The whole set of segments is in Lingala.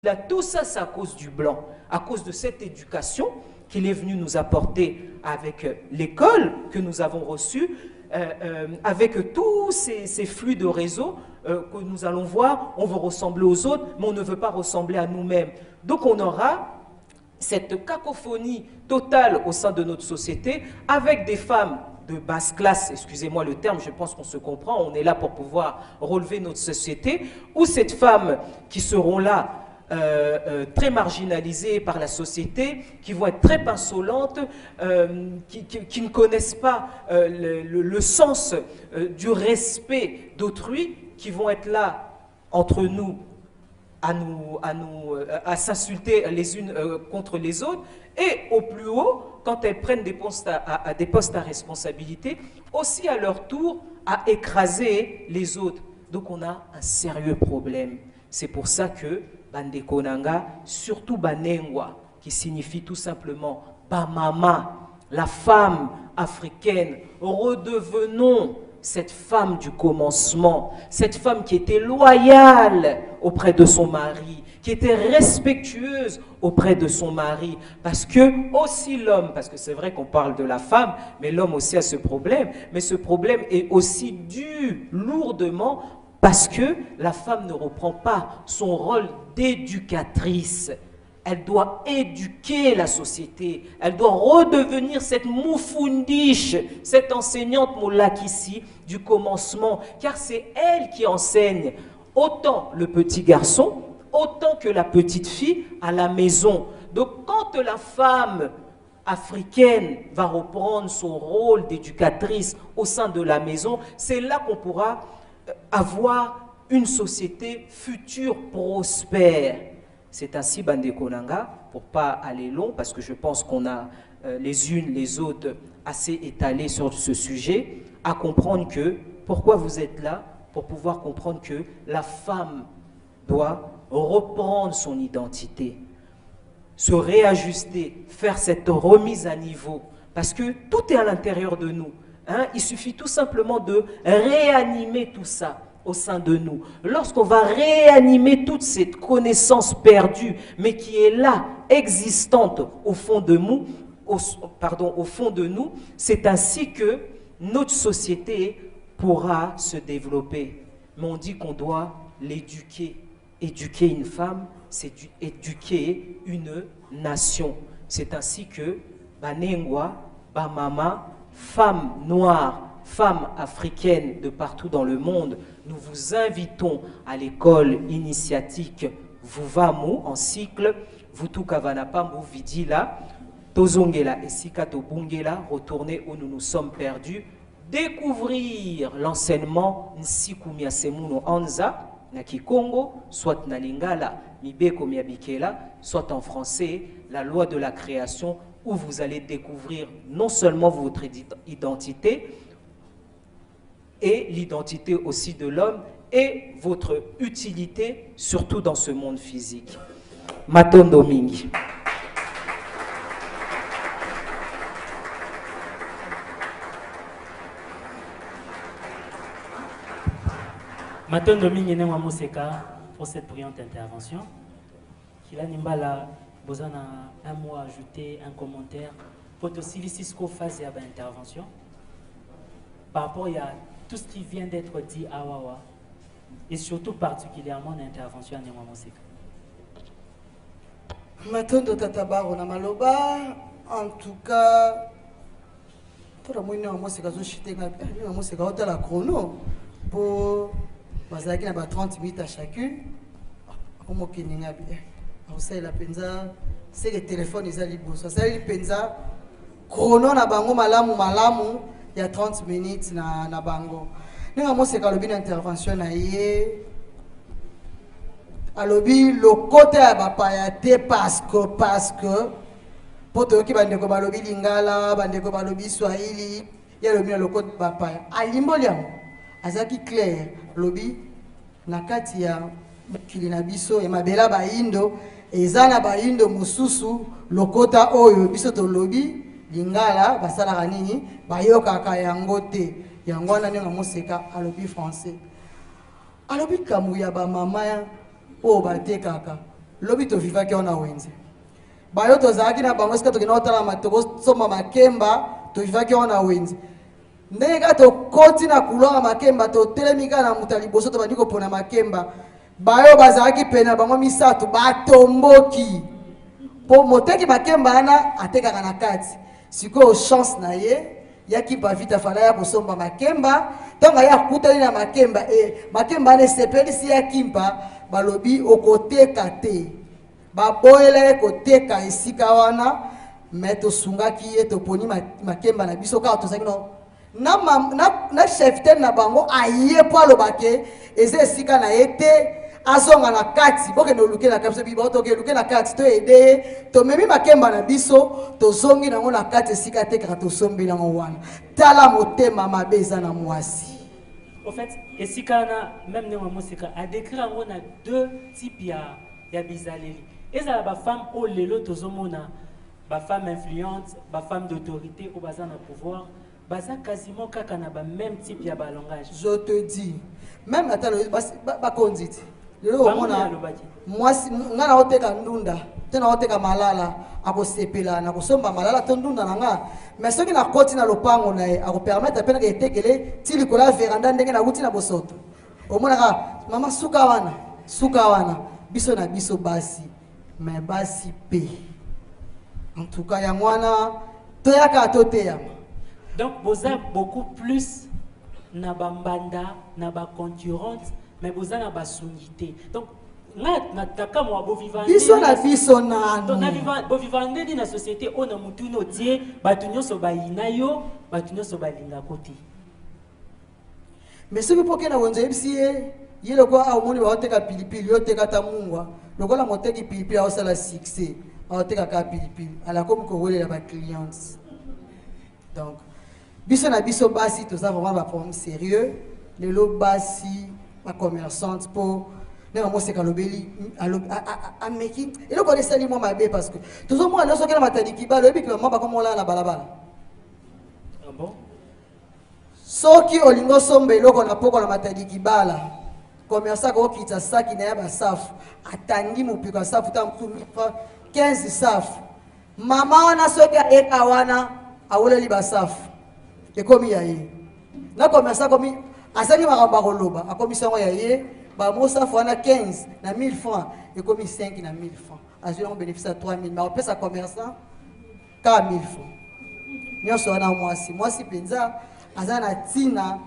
Là, tout ça, c'est à cause du blanc, à cause de cette éducation qu'il est venu nous apporter avec l'école que nous avons reçue, avec tous ces flux de réseaux que nous allons voir. On veut ressembler aux autres, mais on ne veut pas ressembler à nous-mêmes. Donc on aura cette cacophonie totale au sein de notre société, avec des femmes de basse classe, excusez-moi le terme, je pense qu'on se comprend, on est là pour pouvoir relever notre société, ou cette femme qui seront là, très marginalisées par la société, qui vont être très insolentes, qui ne connaissent pas le sens du respect d'autrui, qui vont être là entre nous à s'insulter les unes contre les autres, et au plus haut, quand elles prennent des postes à responsabilité, aussi à leur tour à écraser les autres. Donc on a un sérieux problème. C'est pour ça que Bandeko Nanga, surtout Banengwa, qui signifie tout simplement Bamama, la femme africaine, redevenons cette femme du commencement, cette femme qui était loyale auprès de son mari, qui était respectueuse auprès de son mari, parce que aussi l'homme, parce que c'est vrai qu'on parle de la femme, mais l'homme aussi a ce problème, mais ce problème est aussi dû lourdement parce que la femme ne reprend pas son rôle d'éducatrice. Elle doit éduquer la société. Elle doit redevenir cette moufundiche, cette enseignante moulakissi du commencement. Car c'est elle qui enseigne autant le petit garçon, autant que la petite fille à la maison. Donc quand la femme africaine va reprendre son rôle d'éducatrice au sein de la maison, c'est là qu'on pourra avoir une société future prospère. C'est ainsi, Bandeko Nanga, pour ne pas aller long, parce que je pense qu'on a les unes, les autres assez étalées sur ce sujet, à comprendre que, pourquoi vous êtes là, pour pouvoir comprendre que la femme doit reprendre son identité, se réajuster, faire cette remise à niveau, parce que tout est à l'intérieur de nous. Hein? Il suffit tout simplement de réanimer tout ça au sein de nous. Lorsqu'on va réanimer toute cette connaissance perdue, mais qui est là, existante au fond de nous, au fond de nous, c'est ainsi que notre société pourra se développer. Mais on dit qu'on doit l'éduquer. Éduquer une femme, c'est éduquer une nation. C'est ainsi que Banengwa, Bamama, femmes noires, femmes africaines de partout dans le monde, nous vous invitons à l'école initiatique Vuvamu en cycle Vutukavanapambu Vidila, Tozongela et Sikato Bungela, retourner où nous nous sommes perdus, découvrir l'enseignement Nsikumia Semuno Anza, na Kikongo, soit na Lingala, Mibeko Miabikela, soit en français, la loi de la création, où vous allez découvrir non seulement votre identité, et l'identité aussi de l'homme, et votre utilité, surtout dans ce monde physique. Matondo Mingi. Matondo Mingi Nemwa Moseka pour cette brillante intervention. Kila Nimbala, besoin d'un mot à ajouter, un commentaire. Pour aussi Cisco phase à l'intervention. Par rapport à tout ce qui vient d'être dit à Wawa, et surtout particulièrement l'intervention à Nemwa Moseka. Matondo Tatabaro na Maloba, en tout cas, tout le monde a Moseka Zochite, Moseka Hota la chrono pour. Bazaki na ba 30 minutes à chacune. Comme okininga bien. Osai la penza, c'est le téléphone ils ali bosso. C'est le penza chrono na bango malamu il y a 30 minutes na bango. Ninga mo c'est kalobi na intervention na yé. Alobi le côté à bapaya te parce que poto ki bande ko balobi lingala, bande ko balobi swahili, ya lobi na le côté bapaya. Alimboliam. Azaki clair lobi nakati ya kilina biso ya mabela baindo ezana baindo mususu lokota oyo biso to lobi lingala basala kanini bayoka ka yango te yango na nenga moseka alobi français alobi kamu ya ba mama o batekaka lobi tovivaki wana wenze bayo tozalaki na bango esika tokenda kotala tokosomba makemba tovivaki wana wenze ndenge kaka tokoti na couloir makemba totelemi kaka na moto ya liboso tobandi kopona makemba bayo bazalaki pene na bango misato batomboki mpo moteki makemba wana atekaka na kati sikoyo chance na ye yaki bavita fala ya kosomba makemba ntongo ya akutani na makemba makemba wana esepelisi ya kimpa balobi okoteka te baboyela ye koteka esika wana me tosungaki ye toponi makemba na biso kaka tozalaki no na cheftel na bango aye po alobake eza esika na ye te azonga na kati bokende oluke na kati biso toke oluke na kati toyede ye tomemi makemba na biso tozongi nango na kati esika te kaka tosombi nango wana tala motema mabe eza na mwasi. Au fait, esika na même ne mosika a décrit on a deux types ya bizaleli. Eza ba femme au lelo tozomona ba femme influente, ba femme d'autorité au bazar na pouvoir, baza quasiment kaka na ba même type ya ba langage. Je te dis, même attends ba konziti. Lelo omona mwasi ngana oteka ndunda, tena oteka malala, akosepela na kosomba malala to ndunda nanga. Mais soki na koti na lopango na ye akopermettre pena ke tekele ti likola veranda ndenge na wuti na bosoto. Omona ka mama suka wana biso na biso basi mais basi pe. En tout cas ya mwana toyaka toteya. Donc vous avez beaucoup plus na bambanda na ba concurrente mais vous avez ba sunité. Donc na taka mo bo vivant biso na biso na donc na vivant bo vivant ndi na société ona mutu no tie batunyo so ba inayo batunyo so ba linga koti. Mais ce que pour que na wonzo ebisiye yele kwa amoni ba oteka pilipili yoteka tamungwa lokola moteki pilipili a osala succès a oteka ka pilipili ala comme ko wele ba clients. Donc biso na biso basi to ça vraiment ba problème sérieux lelo basi ba commerçante pour ne moi c'est kalobeli a meki et le connaît sali moi mabe parce que toujours moi lorsque na matadi kiba le bi que moi ba comme là na balabala. Ah bon? Soki olingo sombe eloko na poko na matadi kibala commerçant ko kita saki na ya ba safu atandi mupika safu ta mtumi 15 safu mama wana soki eka wana awoleli ba safu ekomi ya ye na commerçant komi asali makamba koloba akomi sango ya ye ba mo safu wana 15 na 1000 francs ekomi 5 na 1000 francs azui on bénéfice à 3000 mais on peut sa commerçant ka 1000 francs nyonso wana mwasi penza azana tina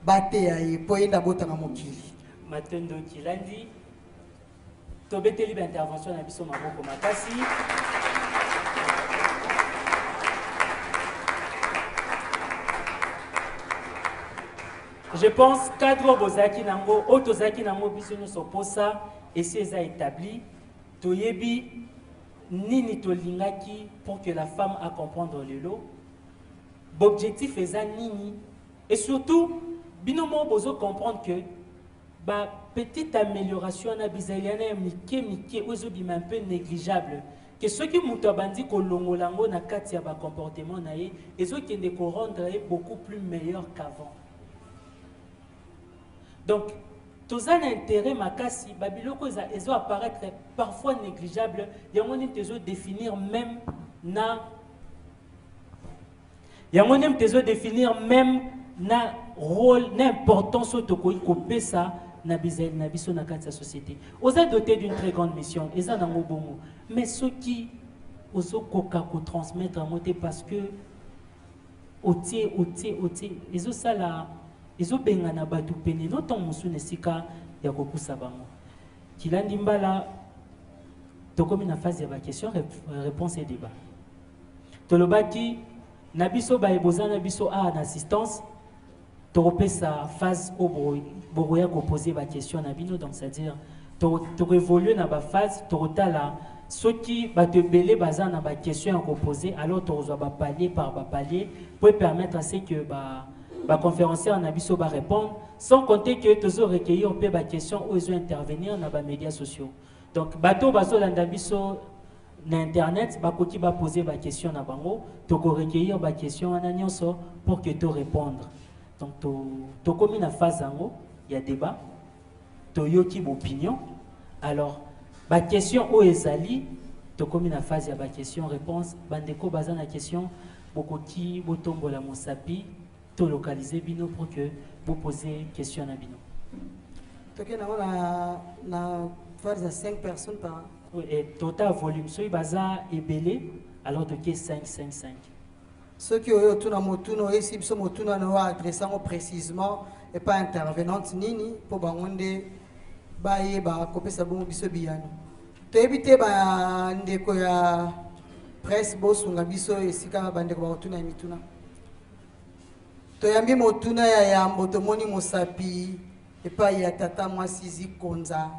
bate ya ye po yenda botanga mokili Matendo Kilandi tobeteli ba intervention na biso maboko makasi. Je pense cadre bozaki nango otozaki nango biso nyonso posa esi eza établi toyebi nini tolingaki pour que la femme a comprendre lelo l'objectif est nini et surtout binomo bozo comprendre que ba petite amélioration na bizaliana mike ozobima un peu négligeable que ceux qui muto bandi ko longolango na kati ya ba comportement na ye ezokende ko rendre beaucoup plus meilleur qu'avant. Donc tous un intérêt makasi babiloko ezo apparaître parfois négligeable yango ni tezo définir même na yango nem tezo définir même na rôle n'importance autokoyi kopesa na bizel na biso na kati ya société oza doté d'une très grande mission eza nango bongo mais ceux qui ozo koka ko transmettre à moté parce que otie ezo sala ezo benga na batu pene noton musu nesika ya kokusa bango Kilandi Mbala tokomi na phase ya ba question réponse et débat tolobaki na biso ba eboza na biso en assistance topé sa phase au boya ko poser ba question na bino donc c'est-à-dire to évoluer na ba phase to tala ceux qui ba te belé baza na ba question à poser alors to zo ba palier par ba palier pour permettre à ce que ba conférencier na biso ba répondre sans compter que to recueillir pe ba question ou zo intervenir na ba médias sociaux donc bato baso landa biso na internet bakoki ba poser ba question na bango to ko recueillir ba question na nyonso pour que to répondre. Donc, to comme une phase en haut, il y a débat, to yoki opinion. Alors, ba question o ezali to komi na phase ya ba question réponse bandeko baza na question bokoki botombola mosapi to localiser bino pour que vous posez question na bino. Toke na phase de 5 personnes par. Oui, et total volume so baza ebele alors toke 5 5 5. Ceux qui ont tout dans motuno et si so motuno no adressant précisément et pas intervenante nini pour bangonde baye ba kopesa bon biso biyano. To éviter ba ndeko ya presse bosunga biso esika bandeko ba otuna mituna. To yambi motuna ya yambo to moni mosapi et pas ya tata mwasizi konza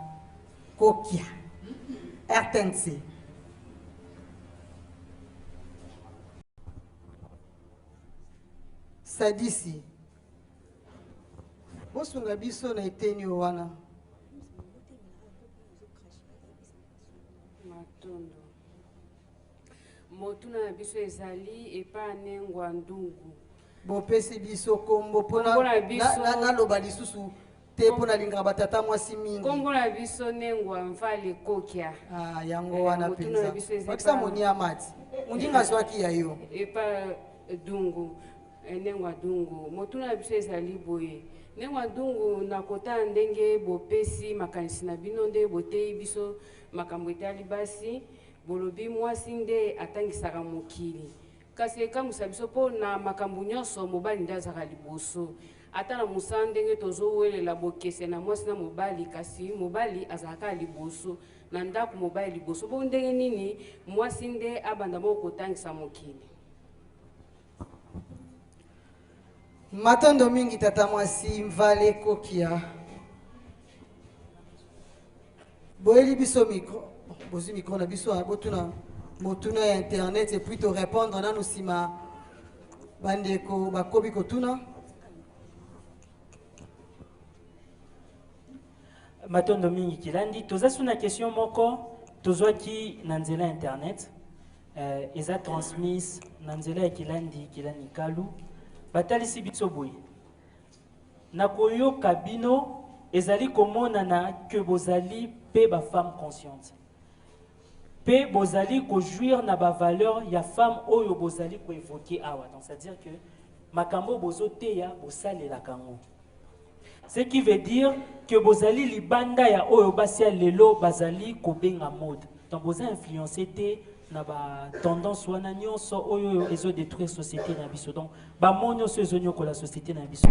kokia RTNC. Sadisi bosunga biso na eteni wana matondo motuna na biso ezali epa nengwa ndungu bopesi biso kombo pona naloba lisusu te pona lingaka batata mwasi mingi kombo na biso nengwa mvale kokia yango wana penza bakisa moni amati mundinga zwaki ya yo epa dungu nengwa dungu motuna na biso ezali boye nengwa dungu na kota ndenge bopesi makanisi na bino nde boteyi biso makambo etali basi bolobi mwasi nde atangisaka mokili kasi ekamwisa biso mpo na makambo nyonso mobali nde azaka liboso ata na mosala ndenge tozowelela bokese na mwasi na mobali kasi mobali azalaka liboso na ndako mobali liboso mpo ndenge nini mwasi nde abanda moko kotangisa mokili. Matondo mingi tata mwasi mvale kokia boyeli biso micro bozi micro na biso botuna motuna ya internet et puis to répondre na nosima bandeko bakobi kotuna Matondo mingi kilandi toza suna question moko tozwaki na nzela internet eza transmise na nzela ya kilandi kalu batalisi biso boye na koyoka bino ezali komonana ke bozali pe ba femme consciente pe bozali kojouir na ba valeur ya femme oyo bozali ko évoquer awa donc c'est à dire que makambo bozoteya bosalela kango ce qui veut dire que bozali libanda ya oyo basia lelo bazali kobenga mode donc boza influencé te na ba tendance wana nyonso oyo ezo détruire société na biso donc ba monyo so ezo nyoko la société na biso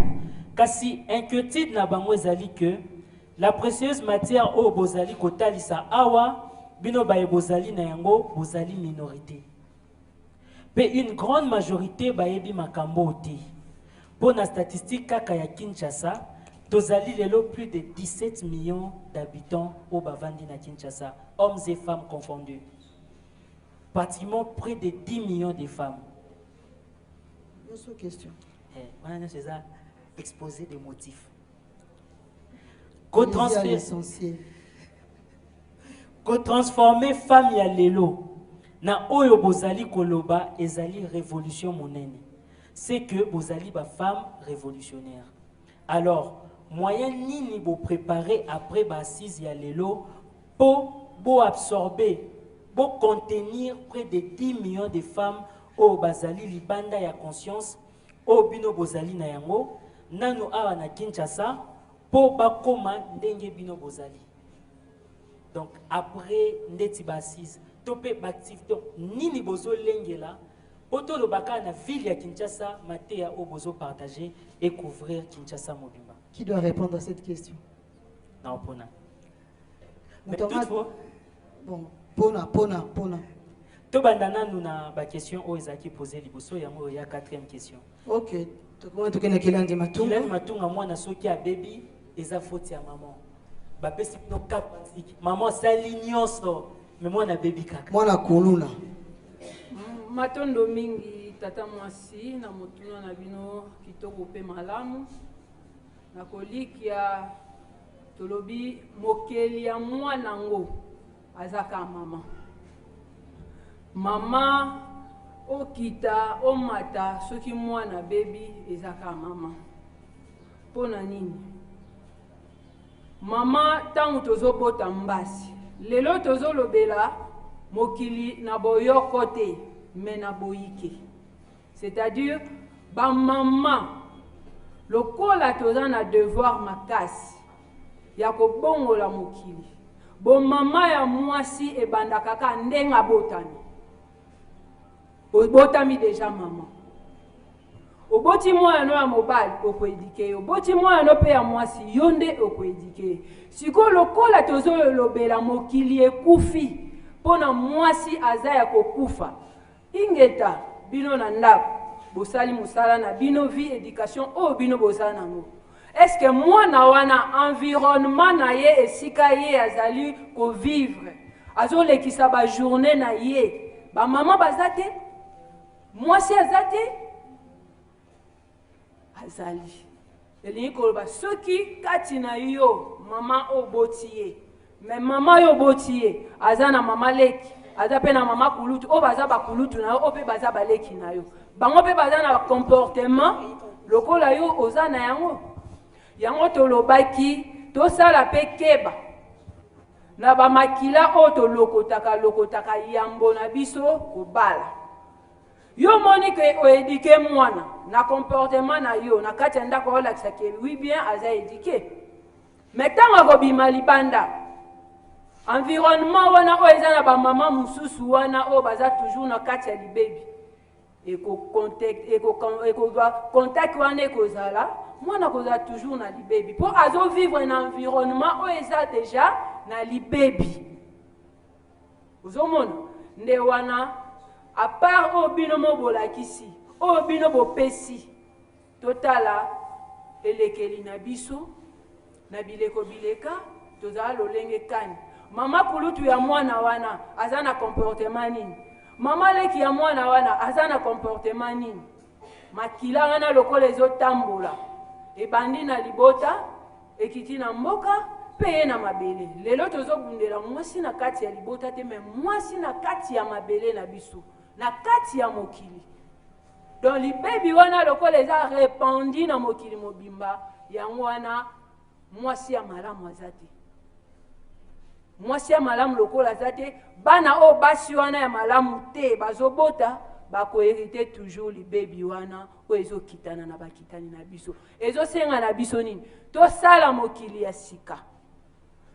kasi inquiétude na bango ezali que la précieuse matière oyo bozali kotalisa awa bino baye bozali na yango bozali minorité pe une grande majorité bayebi makambo te pour na statistique kaka ya Kinshasa tozali lelo plus de 17 millions d'habitants au bavandi na Kinshasa hommes et femmes confondus pratiquement près de 10 millions de femmes. Une question. C'est ça, exposer des motifs. Transformer femme ya lelo na oyo bozali koloba ezali révolution monene. C'est que bozali ba femme révolutionnaire. Alors, moyen nini bo préparer après ba assise ya lelo pour bo absorber pour contenir près de 10 millions de femmes au bazali libanda ya conscience au bino bozali na yango nanu awa na Kinshasa pour bakoma ndenge bino bozali. Donc après ndeti basis topé activité nini bozo lengela oto lobaka na ville ya Kinshasa matea au bozo partager et couvrir Kinshasa mobimba. Qui doit répondre à cette question? Non pona. Mais toutefois bon Pona. To bandana nous na ba question o ezaki poser liboso yango ya 4e question. OK. To comment to kena kilandi matunga? Kilandi matunga mwana soki a baby eza faute ya maman. Ba pesi no kapatiki. Maman sali nyonso mais mwana baby kaka. Mwana kuluna. Matondo mingi tata mwasi na motuna na bino kitoko pe malamu. Na kolikia tolobi mokeli ya mwana ngo azaka mama okita omata soki mwana baby ezaka mama pona nini mama tangu tozobota mbasi lelo tozolobela mokili na boyoko te mais na boyike, c'est-à-dire ba maman lokola toza na devoir makasi ya kobongola mokili. Bo mama ya mwasi ebanda kaka ndenga botani. Botami déjà maman. Oboti mwana ya mobali okoedike, oboti mwana pe ya mwasi yonde okoedike. Siko lokola tozolobela mokili ekufi pona mwasi aza ya kokufa. Ingeta bino na ndako bosali musala na bino vie éducation o bino bosala nango. Est-ce que mwana wana environnement na ye esika ye azali ko vivre azolekisa ba journée na ye ba maman bazate mwasi azate azali elingi koloba soki kati na yo mama oboti ye mais mama yo boti ye aza na mama leki aza pe na mama kulutu o baza bakulutu na yo o pe baza baleki na yo bango pe baza na comportement lokola yo oza na yango yango tolobaki tosala pe keba na bamakila o tolokotaka yambo na biso kobala yo moni ke oedike mwana na comportement na yo na kati ya ndako olakisa ke oui bien aza edike mais ntango akobima libanda environnement wana oyo eza na bamama mosusu wana oyo baza toujours na kati ya libebi contact wana ekozala mwana kozala toujours na libebi mpo azovivre na environnement oyo eza déjà na libebi ozomona nde wana à part oyo bino mobolakisi oyo bino bopesi totala elekeli na biso na bileko bileka tozala lolenge kani mama kulutu ya mwana wana aza na comportement nini mama leki ya mwana wana aza na comportement nini makila wana lokola ezotambola ebandi na libota ekiti na mboka pe ye na mabele lelo tozobundela mwasi na kati ya libota te me mwasi na kati ya mabele na biso na kati ya mokili donc libebi wana lokola eza repandi na mokili mobimba yango wana mwasi ya malamu aza te mwasi ya malamu lokola aza te bana oyo basi wana ya malamu te bazobota bakoherite toujours libebi wana oyo ezokitana na bakitani na biso ezosenga na biso nini tosala mokili ya sika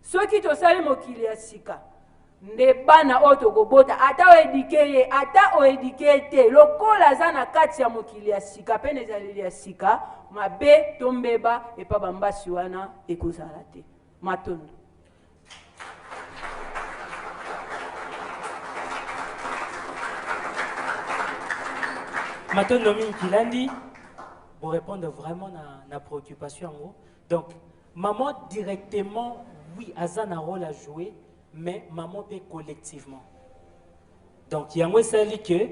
soki tosali mokili ya sika nde bana oyo tokobota ata oedike ye ata oedike te lokola aza na kati ya mokili ya sika mpe na ezaleli ya sika mabe tombeba epa bambasi wana ekozala te matondo. Maintenant, Nomi Kilandi, pour répondre vraiment à la préoccupation en gros. Donc, maman directement, oui, elle a un rôle à jouer, mais maman peut collectivement. Donc, il y a un sali que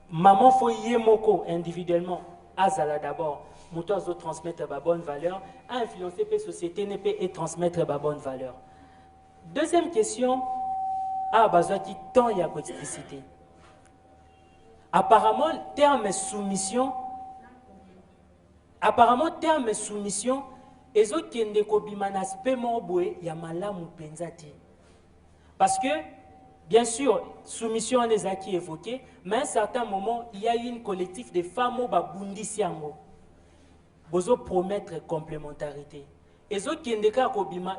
maman faut y moko individuellement, azala d'abord, mouton zo transmettre la bonne valeur, influencer la société et transmettre la bonne valeur. Deuxième question, besoin qui tant il y a explicité. Apparemment, terme soumission, les autres qui ont un aspect il y a malamu penzati. Parce que, bien sûr, soumission on les a qui évoqués, mais à un certain moment, il y a eu une collectif de femmes qui ont besoin de promettre complémentarité. Les autres qui ont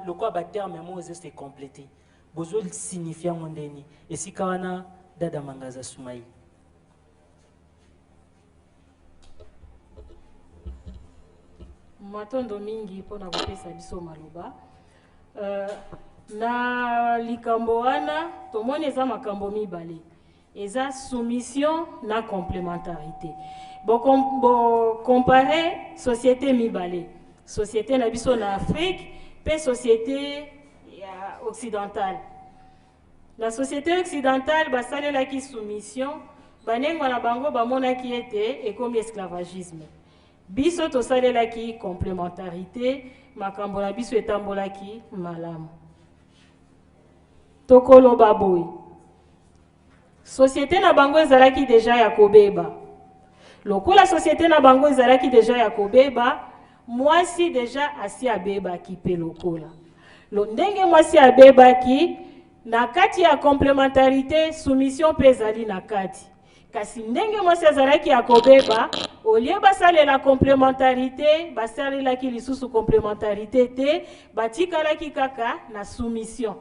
le quoi terme c'est complété. Besoin de signifier mon déni. Et si quand on a dada mangaza soumaï. Matondo mingi pona kopesa biso maloba na likambo wana tomoni eza makambo mibale eza soumission na complémentarité bo comparer société mibale société na biso na Afrique pe société ya occidentale la société occidentale basalelaki soumission banengo na bango bamonaki ete ekomi esclavagisme biso tosalelaki complémentarité makambo na biso etambolaki malamu tokoloba boye société na bango ezalaki déjà ya kobeba lokola société na bango ezalaki déjà ya kobeba mwasi déjà asi abebaki pe lokola ndenge mwasi abebaki na kati ya complémentarité soumission mpe ezali na kati kasi ndenge mwasi azalaki akobeba olie basalela complémentarité basalelaki lisusu complémentarité te batikalaki kaka na soumission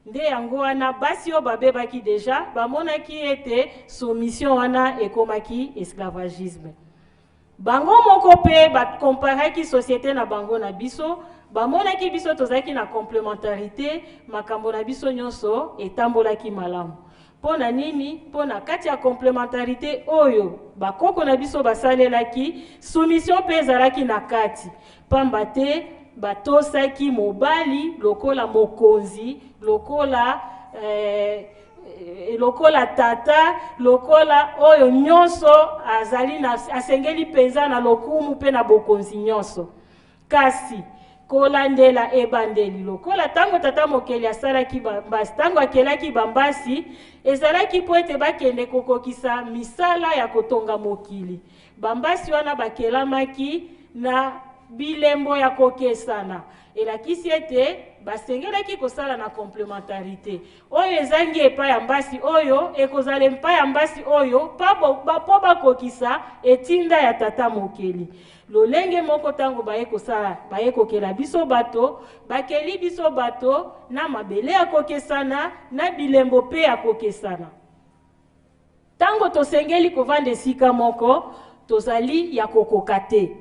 nde yango wana basi oyo babebaki deja bamonaki ete soumission wana ekomaki esclavagisme bango moko mpe bakomparaki société na bango na biso bamonaki biso tozalaki na complémentarité makambo na biso nyonso etambolaki malamu mpo na nini mpo na kati ya complémentarité oyo bakoko na biso basalelaki soumission mpe ezalaki na kati pamba te batosaki mobali lokola mokonzi lokola tata lokola oyo nyonso azali na asengeli penza na lokumu mpe na bokonzi nyonso kasi kolandela ebandeli lokola tango tata mokeli asalaki bambasi tango akelaki bambasi ezalaki po ete bakende kokokisa misala ya kotonga mokili bambasi wana bakelamaki na bilembo ya kokesana elakisi ete basengelaki kosala na complémentarité oyo ezangi epai ya mbasi oyo ekozala epai ya mbasi oyo po bakokisa etinda ya tata mokeli lolenge moko tango baye kokela biso bato bakeli biso bato na mabele ya kokesana na bilembo pe ya kokesana tango tosengeli kovanda esika moko tozali ya kokoka te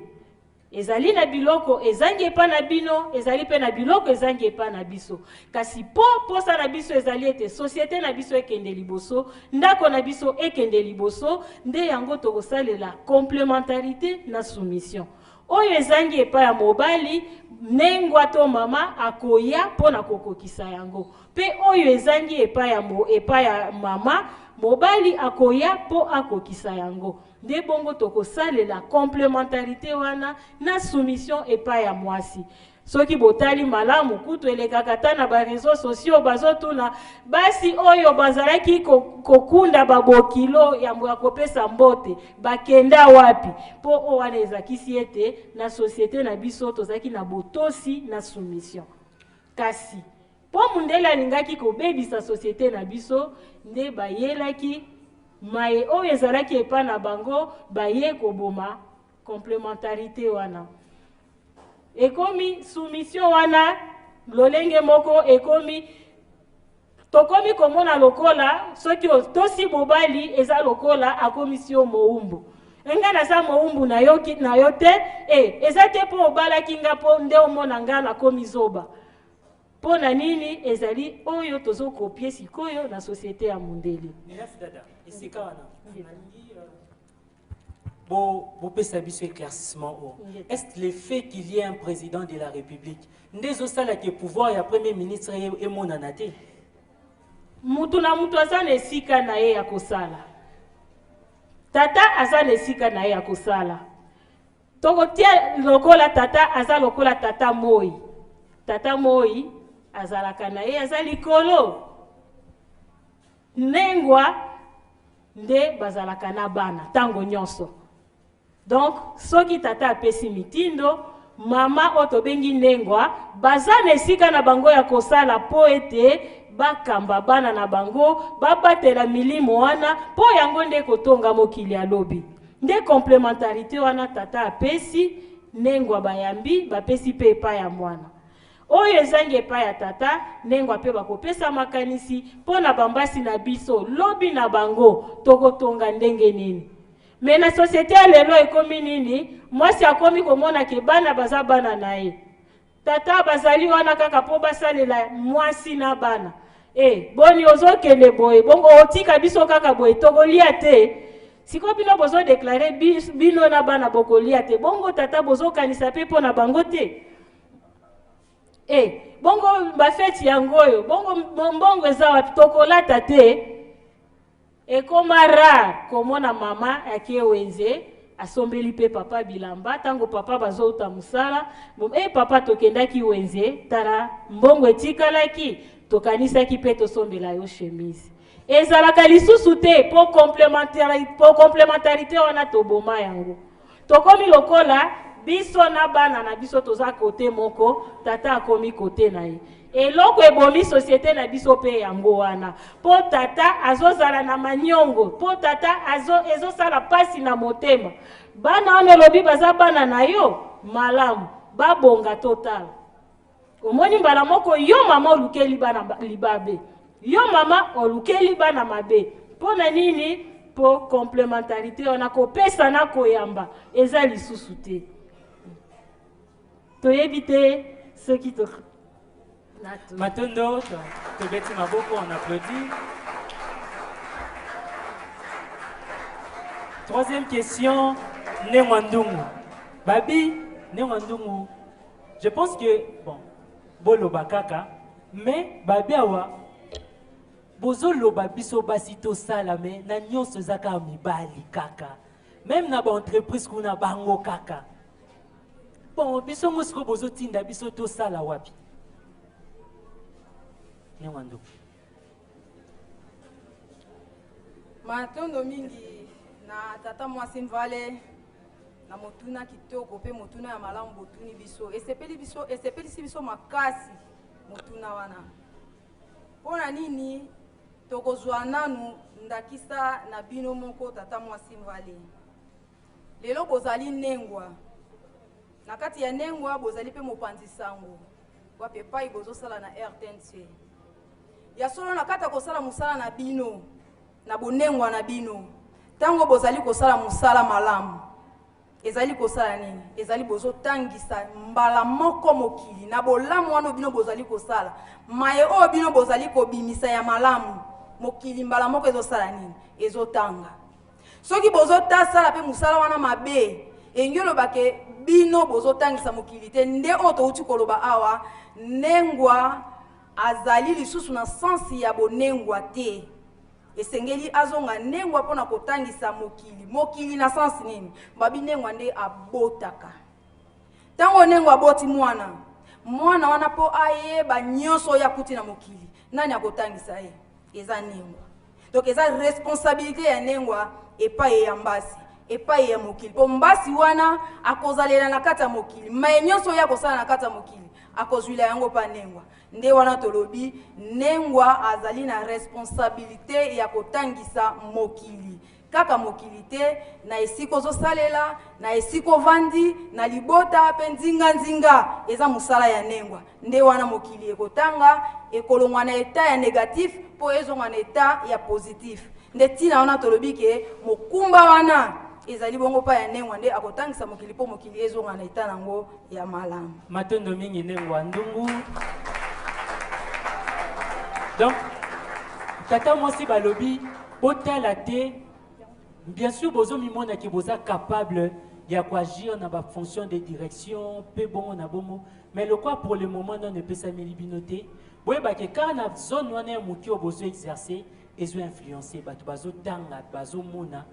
ezali na biloko ezangi epa na bino ezali pe na biloko ezangi epa na biso kasi posa na biso ezali ete société na biso ekende liboso ndako na biso ekende liboso nde yango tokosalela complémentarité na soumission oyo ezangi epa ya mobali nengwa to mama akoya mpo na kokokisa yango pe oyo ezangi epa ya mama mobali akoya mpo akokisa yango nde bongo tokosalela complémentarité wana na soumission epai ya mwasi soki botali malamu kutu elekaka ta na bareseau sociaux bazotuna basi oyo bazalaki kokunda babokilo yambo ya kopesa mbote bakenda wapi mpo oyo wana ezakisi ete na société na biso tozalaki na botosi na soumission kasi mpo mundele alingaki kobebisa société na biso nde bayelaki maye oyo ezalaki epa na bango baye koboma complémentarité wana ekomi soumission wana lolenge moko ekomi tokomi komona lokola soki tosi mobali eza lokola akomisi yo moumbu nga naza moumbu na yo te eza te mpo obalaki nga mpo nde omona nga nakomi zoba mpo na nini ezali oyo tozokopie sikoyo na société ya mundele esika wana bopesa biso éclaircissement est-ce le fait qu'il y ait un président de la République ndezosalaki pouvoir ya premier ministre emonana te mutu na mutu aza na esika na ye ya kosala tata aza na esika na ye ya kosala tokotia lokola tata aza lokola tata moi azalaka na ye aza likolo nengwa nde bazalaka na bana tango nyonso donc soki tata apesi mitindo mama oyo tobengi nengwa baza na esika na bango ya kosala po ete bakamba bana na bango babatela milimo wana po yango nde kotonga mokili ya lobi nde complémentarité wana tata apesi nengwa bayambi bapesi pe epai ya mwana oyo ezangi epai ya tata nengwa pe bakopesa makanisi mpo na bambasi na biso lobi na bango tokotonga ndenge nini me na société ya lelo ekomi nini mwasi akomi komona ke bana baza bana na ye tata bazali wana kaka mpo basalela mwasi na bana boni ozokende boye bongo otika biso kaka boye tokolia te siko bino bozodeklare bino na bana bokolia te bongo tata bozokanisa pe mpo na bango te bongo bafeti yango oyo bongo eza wapi tokolata te ekoma rare komona mama ake wenze asombeli pe papa bilamba tango papa bazouta musala papa tokendaki wenze tala mbongo etikalaki tokanisaki pe tosombela yo chemise ezalaka lisusu te po complémentarité wana toboma yango tokomi lokola biso na bana na biso toza kote moko tata akomi kote na ye eloko ebomi société na biso pe yango wana po tata azozala na manyongo po tata ezosala pasi na motema bana wana elobi baza bana na yo malamu babonga total omoni mbala moko yo mama olukeli bana libabe yo mama olukeli bana mabe mpo na nini po complémentarité wana kopesa na koyamba eza lisusu te toyebi te soki to Matondo, Tobeti Maboko, on applaudit. Troisième question, Newandungu. Babi, Newandungu. Je pense que, bon, Bolo Bakaka, mais Babi Awa, Bozo Loba Biso Basito Salame, na nyonso zaka mibali kaka. Même na ba entreprise kuna bango kaka. Bon, biso musko bozo tinda biso to sala wapi. Matondo mingi na tata mwasi mvale na motuna kitoko pe motuna ya malamu botuni biso esepelisi biso makasi motuna wana pona nini tokozwa nanu ndakisa na bino moko tata mwasi mvale lelo bozali nengwa na kati ya nengwa bozali pe mopanzi sango wape pai bozosala na RTNC ya solo na kata kosala musala na bino na bonengwa na bino tango bozali kosala musala malamu ezali kosala nini ezali bozotangisa mbala moko mokili na bolamu wana bino bozali kosala maye o bino bozali kobimisa ya malamu mokili mbala moko ezosala nini ezotanga soki bozotasala pe musala wana mabe engelo bake bino bozotangisa mokili te nde oto uti koloba awa nengwa azali lisusu na sensi ya bonengwa te esengeli azonga nengwa pona kotangisa mokili na sensi nini babi nengwa nde abotaka tango nengwa aboti mwana wana po ayeba nyonso ya kuti na mokili nani akotangisa ye eza nengwa donc eza responsabilité ya nengwa epai ya mbasi epai ya mokili po mbasi wana akozalela na kata mokili maye nyonso ya kosala na kata mokili akozwila yango pa nengwa nde wana tolobi nengwa azali na responsabilité ya kotangisa mokili kaka mokili te na esiko ozosalela na esiko vandi na libota pe nzinga eza musala ya nengwa nde wana mokili ekotanga ekolongwa na eta ya négatif po ezongwa na eta ya positif nde tina wana tolobi ke mokumba wana ezali bongo pa ya nengwa nde akotangisa mokili po mokili ezonga na eta nango ya malamu Matondo mingi nengwa ndungu. Donc, tata mwasi balobi botala te bien sûr bozo mimona ki boza capable ya agir na ba fonction de direction pe bongo na bomo mais le quoi pour le moment non ne peut s'améliorer binoté boye ba ke kana zone wana ya mukio bozo exercer ezo influencer bato bazo tanga bazo mona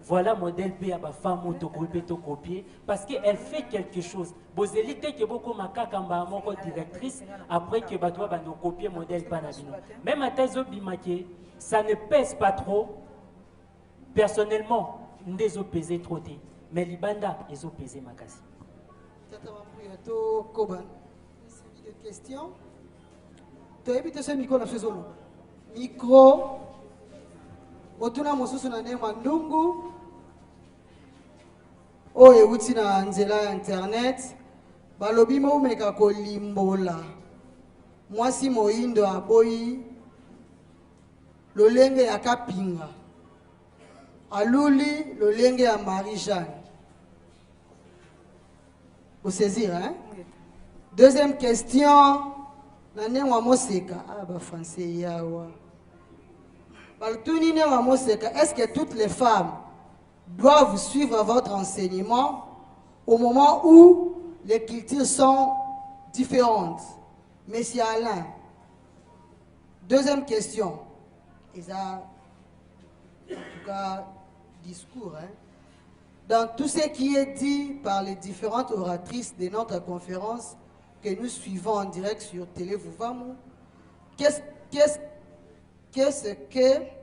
voilà modèle P à ma femme to copier parce qu'elle fait quelque chose. Bozélité que beaucoup makaka mba moko directrice après que bato ba no copier modèle panabino. Même à thèse bimake, ça ne pèse pas trop. Personnellement, ndezo peser trop té, mais libanda ezo peser makasi. Tata Mambriato Koban. C'est une question. Tu as évité ce micro na fezolo. Micro otuna mosusu na ne mandungu oyo euti na nzela ya internet balobi moumeka kolimbola mwasi moyindo aboyi lolenge ya kapinga aluli lolenge ya Marie-Jeanne. Vous saisir, hein? Deuxième question na nengwa moseka ba français yawa. Est-ce que toutes les femmes doivent suivre votre enseignement au moment où les cultures sont différentes? Monsieur Alain. Deuxième question. Et ça, en tout cas, discours. Hein? Dans tout ce qui est dit par les différentes oratrices de notre conférence que nous suivons en direct sur Télé Vouvamu, qu'est-ce que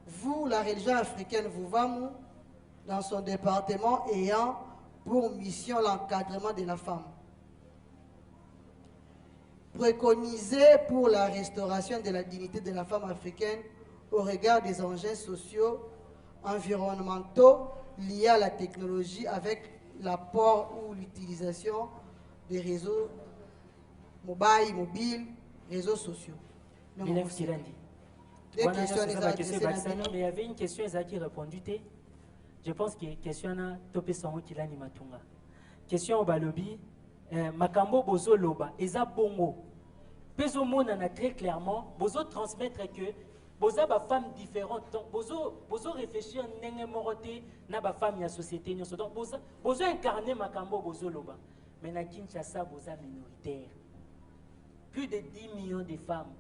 vous, la religion africaine Vouvamu, dans son département ayant pour mission l'encadrement de la femme? préconisé pour la restauration de la dignité de la femme africaine au regard des enjeux sociaux, environnementaux liés à la technologie avec l'apport ou l'utilisation des réseaux mobiles, réseaux sociaux. Mais il y avait une question qui répondu. Je pense que la question est question au balobi. Makambo bozo loba, eza bongo. Peso monana très clairement, bozo transmettre que bozo ba femme différente. Donc bozo réfléchir ndenge moroté na ba femme ya société nyonso. Donc bozo incarner makambo bozo loba. Mais na Kinshasa bozo minoritaire. Plus de 10 millions de femmes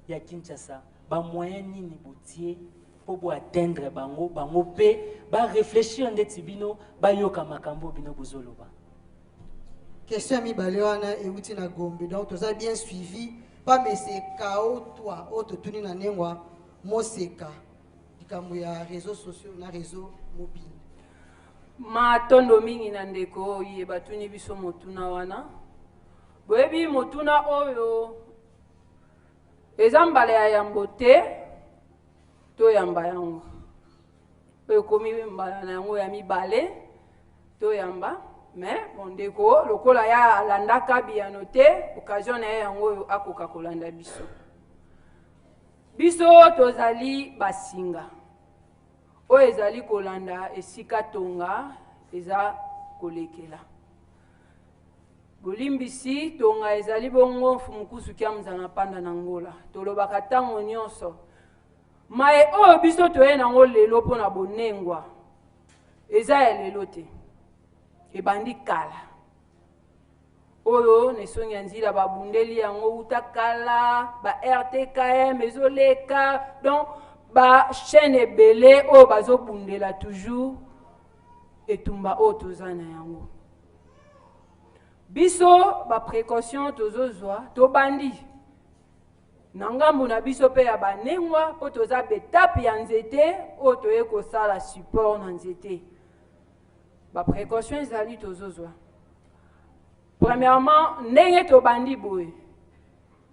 ya Kinshasa. Ba moyen nini botier pour atteindre bango pe ba réfléchir ndeti bino ba yoka makambo bino bozo loba. Question Mibalewana et Outina Gombe. Donc, tu as bien suivi. Pas mais c'est KO, toi, autre tuni na nengwa, moseka. Dikamuya réseaux sociaux, na réseau mobile. Ma tondo mingi na ndeko yeba tuni biso motuna wana. Boyebi motuna oyo. Ezambale ya yambote. To yamba yango. Oyo komi mbala na yango ya mibale. To yamba. Mais bon déco, le kola ya landa kabi ya noté, occasion na yango akoka kolanda biso. Biso tozali basinga. O ezali kolanda esika tonga eza kolekela. Bolimbisi tonga ezali bongo fumukusu kia mzana panda na ngola. Tolobaka tango nyonso. Mae o biso toye nango lelo pona bonengwa. Eza ya lelo te. Ebandi kala oyo nesongi nzila babundeli yango utakala ba RTKM ezoleka donc ba chaîne ebele oyo bazobundela toujours etumba oyo toza na yango biso ba précaution tozozwa tobandi na ngambo na biso pe ya banengwa po toza betape ya nzete oyo toye kosala support na nzete. Ba précaution ezali tozozwa. Premièrement, ndenge tobandi boye.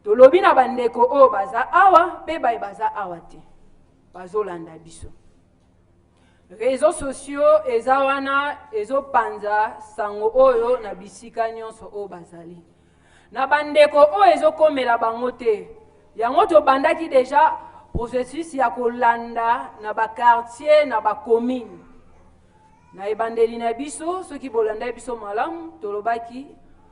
Tolobi na bandeko o baza awa, pe baza awa te. Bazolanda biso. Réseaux sociaux eza wana ezopanza sango oyo na bisika nyonso o bazali. Na bandeko o ezokomela bango te. Yango tobandaki déjà processus ya kolanda na ba quartier na ba commune. Na ebandeli na biso soki bolanda biso malamu tolobaki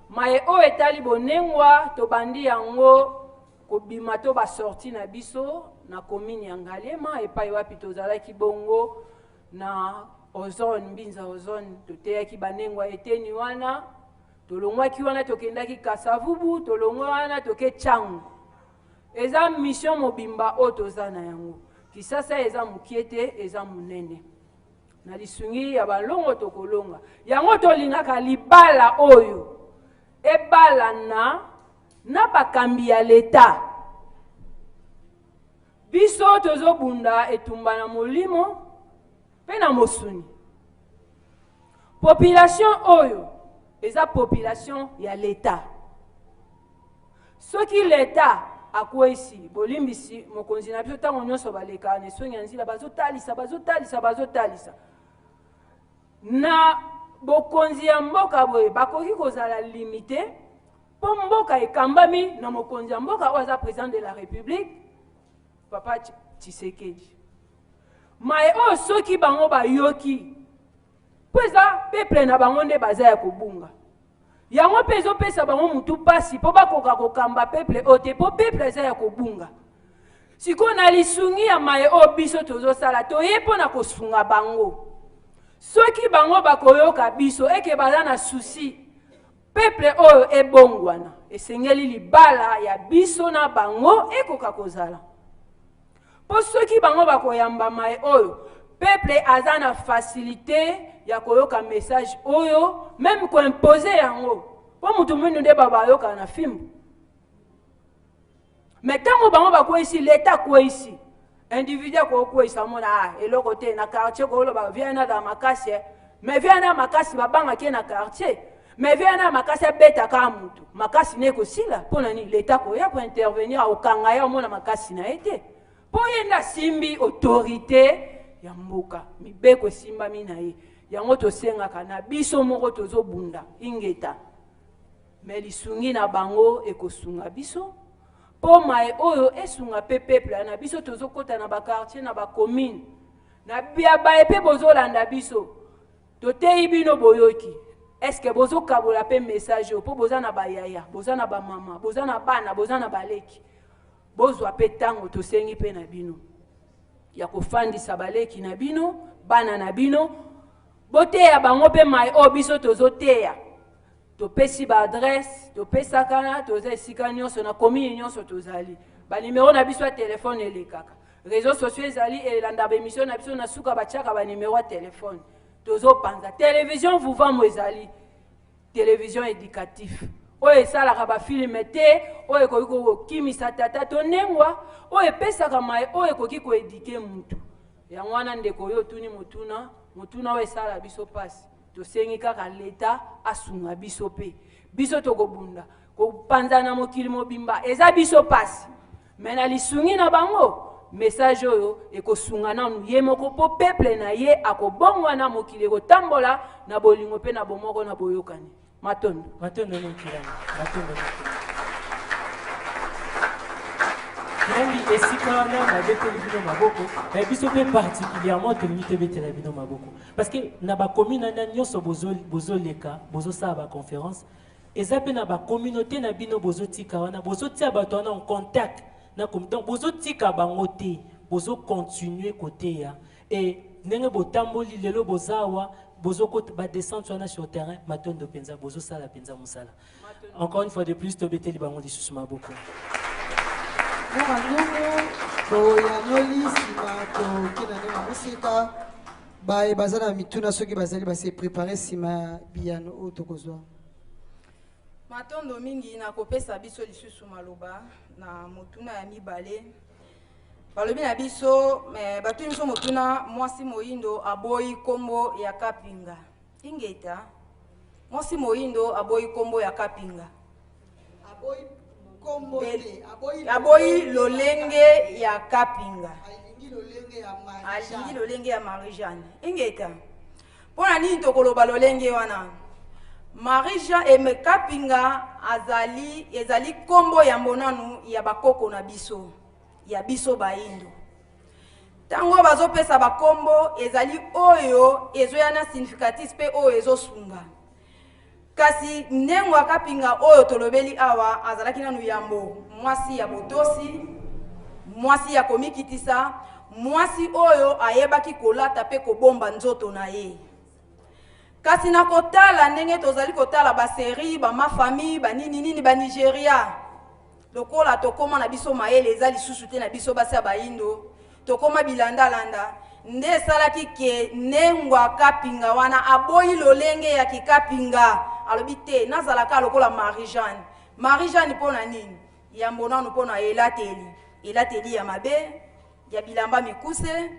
maye o etali bonengwa tobandi yango kobima to ba sorti na biso na commune ya Ngaliema epai wapi tozalaki bongo na ozone mbinza ozone toteyaki banengwa eteni wana tolongwaki wana tokendaki Kasavubu tolongwa wana toke Changu eza mission mobimba o tozana yango kisasa eza mukiete eza munene na lisungi ya balongo tokolonga yango tolingaka libala oyo ebala na bakambi ya leta biso tozobunda etumba na molimo pe na mosuni population oyo eza population ya leta soki leta akwesi bolimbisi mokonzi na biso tango nyonso baleka na esongi ya nzila bazotalisa na bokonzi ya mboka boye bakoki kozala limité po mboka ekambami na mokonzi ya mboka oyo aza président de la République Papa Tshisekedi maye oyo soki bango bayoki po eza peuple na bango nde baza ya kobunga yango mpe ezopesa bango mutu pasi po bakoka kokamba peuple oyo te po peuple eza ya kobunga sikoyo na lisungi ya maye oyo biso tozosala toye mpo na kosunga bango soki bango bakoyoka biso eke baza na susi peuple oyo ebongwana esengeli libala ya biso na bango ekoka kozala po soki bango bakoyamba maye oyo peuple aza na facilité ya koyoka message oyo même koimpose yango po mutu mwindu nde babayoka na fimbu mais tango bango bakwesi leta kwesi individu akokwesa mona eloko te na quartier koloba viens na makasi mais viens na makasi babanga ke na quartier mais viana makasi abeta ka mutu makasi ne ko sila pona ni l'état ko ya ko intervenir au kanga ya mona makasi na été po yenda simbi autorité ya mboka mibeko simba minaye yango to senga kana biso moko tozo bunda ingeta mais lisungi na bango ekosunga biso po mai oyo esunga pe peuple na biso tozo kota na ba quartier na ba commune na bia ba epe bozolanda biso totei bino boyoki. Est-ce que bozo kabola pe message po boza na bayaya, boza na ba mama, boza na bana, boza na baleki. Bozo ape tango to sengi pe na bino. Ya ko fandisa baleki na bino, bana na bino. Bote ya bango pe mai o biso tozo teya. To pesi ba adresse, to pesa kana, to za esika nyonso na commune nyonso tozali. Ba numéro na biso ya téléphone elekaka. Réseaux sociaux ezali elanda ba émission na biso na suka ba tchaka ba numéro ya téléphone. Tozo panza télévision vous vend moezali télévision éducatif oye sala ka film te oye ko kimisa tata to nengwa oye pesa ka mai oye ko ki ko éduquer mutu ya mwana ndeko yo tuni mutuna oye sala biso passe to sengi kaka l'état asunga biso pe biso to ko bunda ko panza na mokili mobimba eza biso passe mena lisungi na bango message oyo ekosunga nanu ye moko po peuple na ye akobongwa na mokili kotambola na bolingo pe na bomoko na boyokani matondo mokilani matondo Kirandi esika wana babeteli bino maboko mais biso pe particulièrement tolingi tobetela bino maboko parce que na bacommune wana nyonso bozoleka bozosala baconférence eza mpe na bacommunauté na bino bozotika wana bozotia bato wana en contact. Donc, bozo tika bangote, bozo continuer côté ya. Et nenge botamboli lelo bozawa, bozo kote ba descendre sur le terrain, matondo penza, bozo sala penza musala. Encore une fois de plus, tobete li bango lisusu maboko. Bazana mituna soki bazali base préparer sima biano otokozwa. Matondo mingi na kopesa biso lisusu maloba na motuna ya mibale balobi na biso me batu miso motuna mwasi moyindo aboyi kombo ya kapinga ingeta mwasi moyindo aboyi kombo ya kapinga aboyi kombo aboyi lolenge ya kapinga alingi lolenge ya Marie-Jeanne ingeta pona nini tokoloba lolenge wana Marie-Jeanne eme kapinga ezali kombo ya monanu ya bakoko na biso ya biso baindo tango bazopesa bakombo ezali oyo ezoya na significatif pe oyo ezosunga kasi ndengwa kapinga oyo tolobeli awa azalaki nanu yambo mwasi ya botosi mwasi ya komikitisa mwasi oyo ayebaki kolata pe kobomba nzoto na ye kasi na kotala ndenge tozali kotala ba série ba ma famille ba nini ba Nigeria lokola tokoma na biso mayele ezali susu te na biso basa ba indo tokoma bilanda landa nde salaki ke nengwa kapinga wana aboyi lolenge ya kikapinga alobi te nazalaka lokola Marie-Jeanne pona nini ya mbonanu pona elateli ya mabe ya bilamba mikuse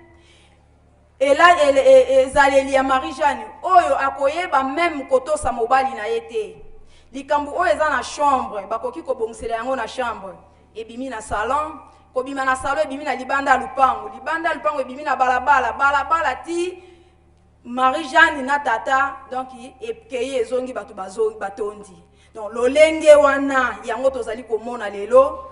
ezaleli ya Marie-Jeanne oyo akoyeba même kotosa mobali na yete likambu oyo eza na chambre bakoki kobongisela yango na chambre ebimi na salon kobima na salon ebimi na libanda lupango ebimi na balabala ti Marie-Jeanne na tata donc ekeye ezongi bato batondi donc lolenge wana yango tozali komona lelo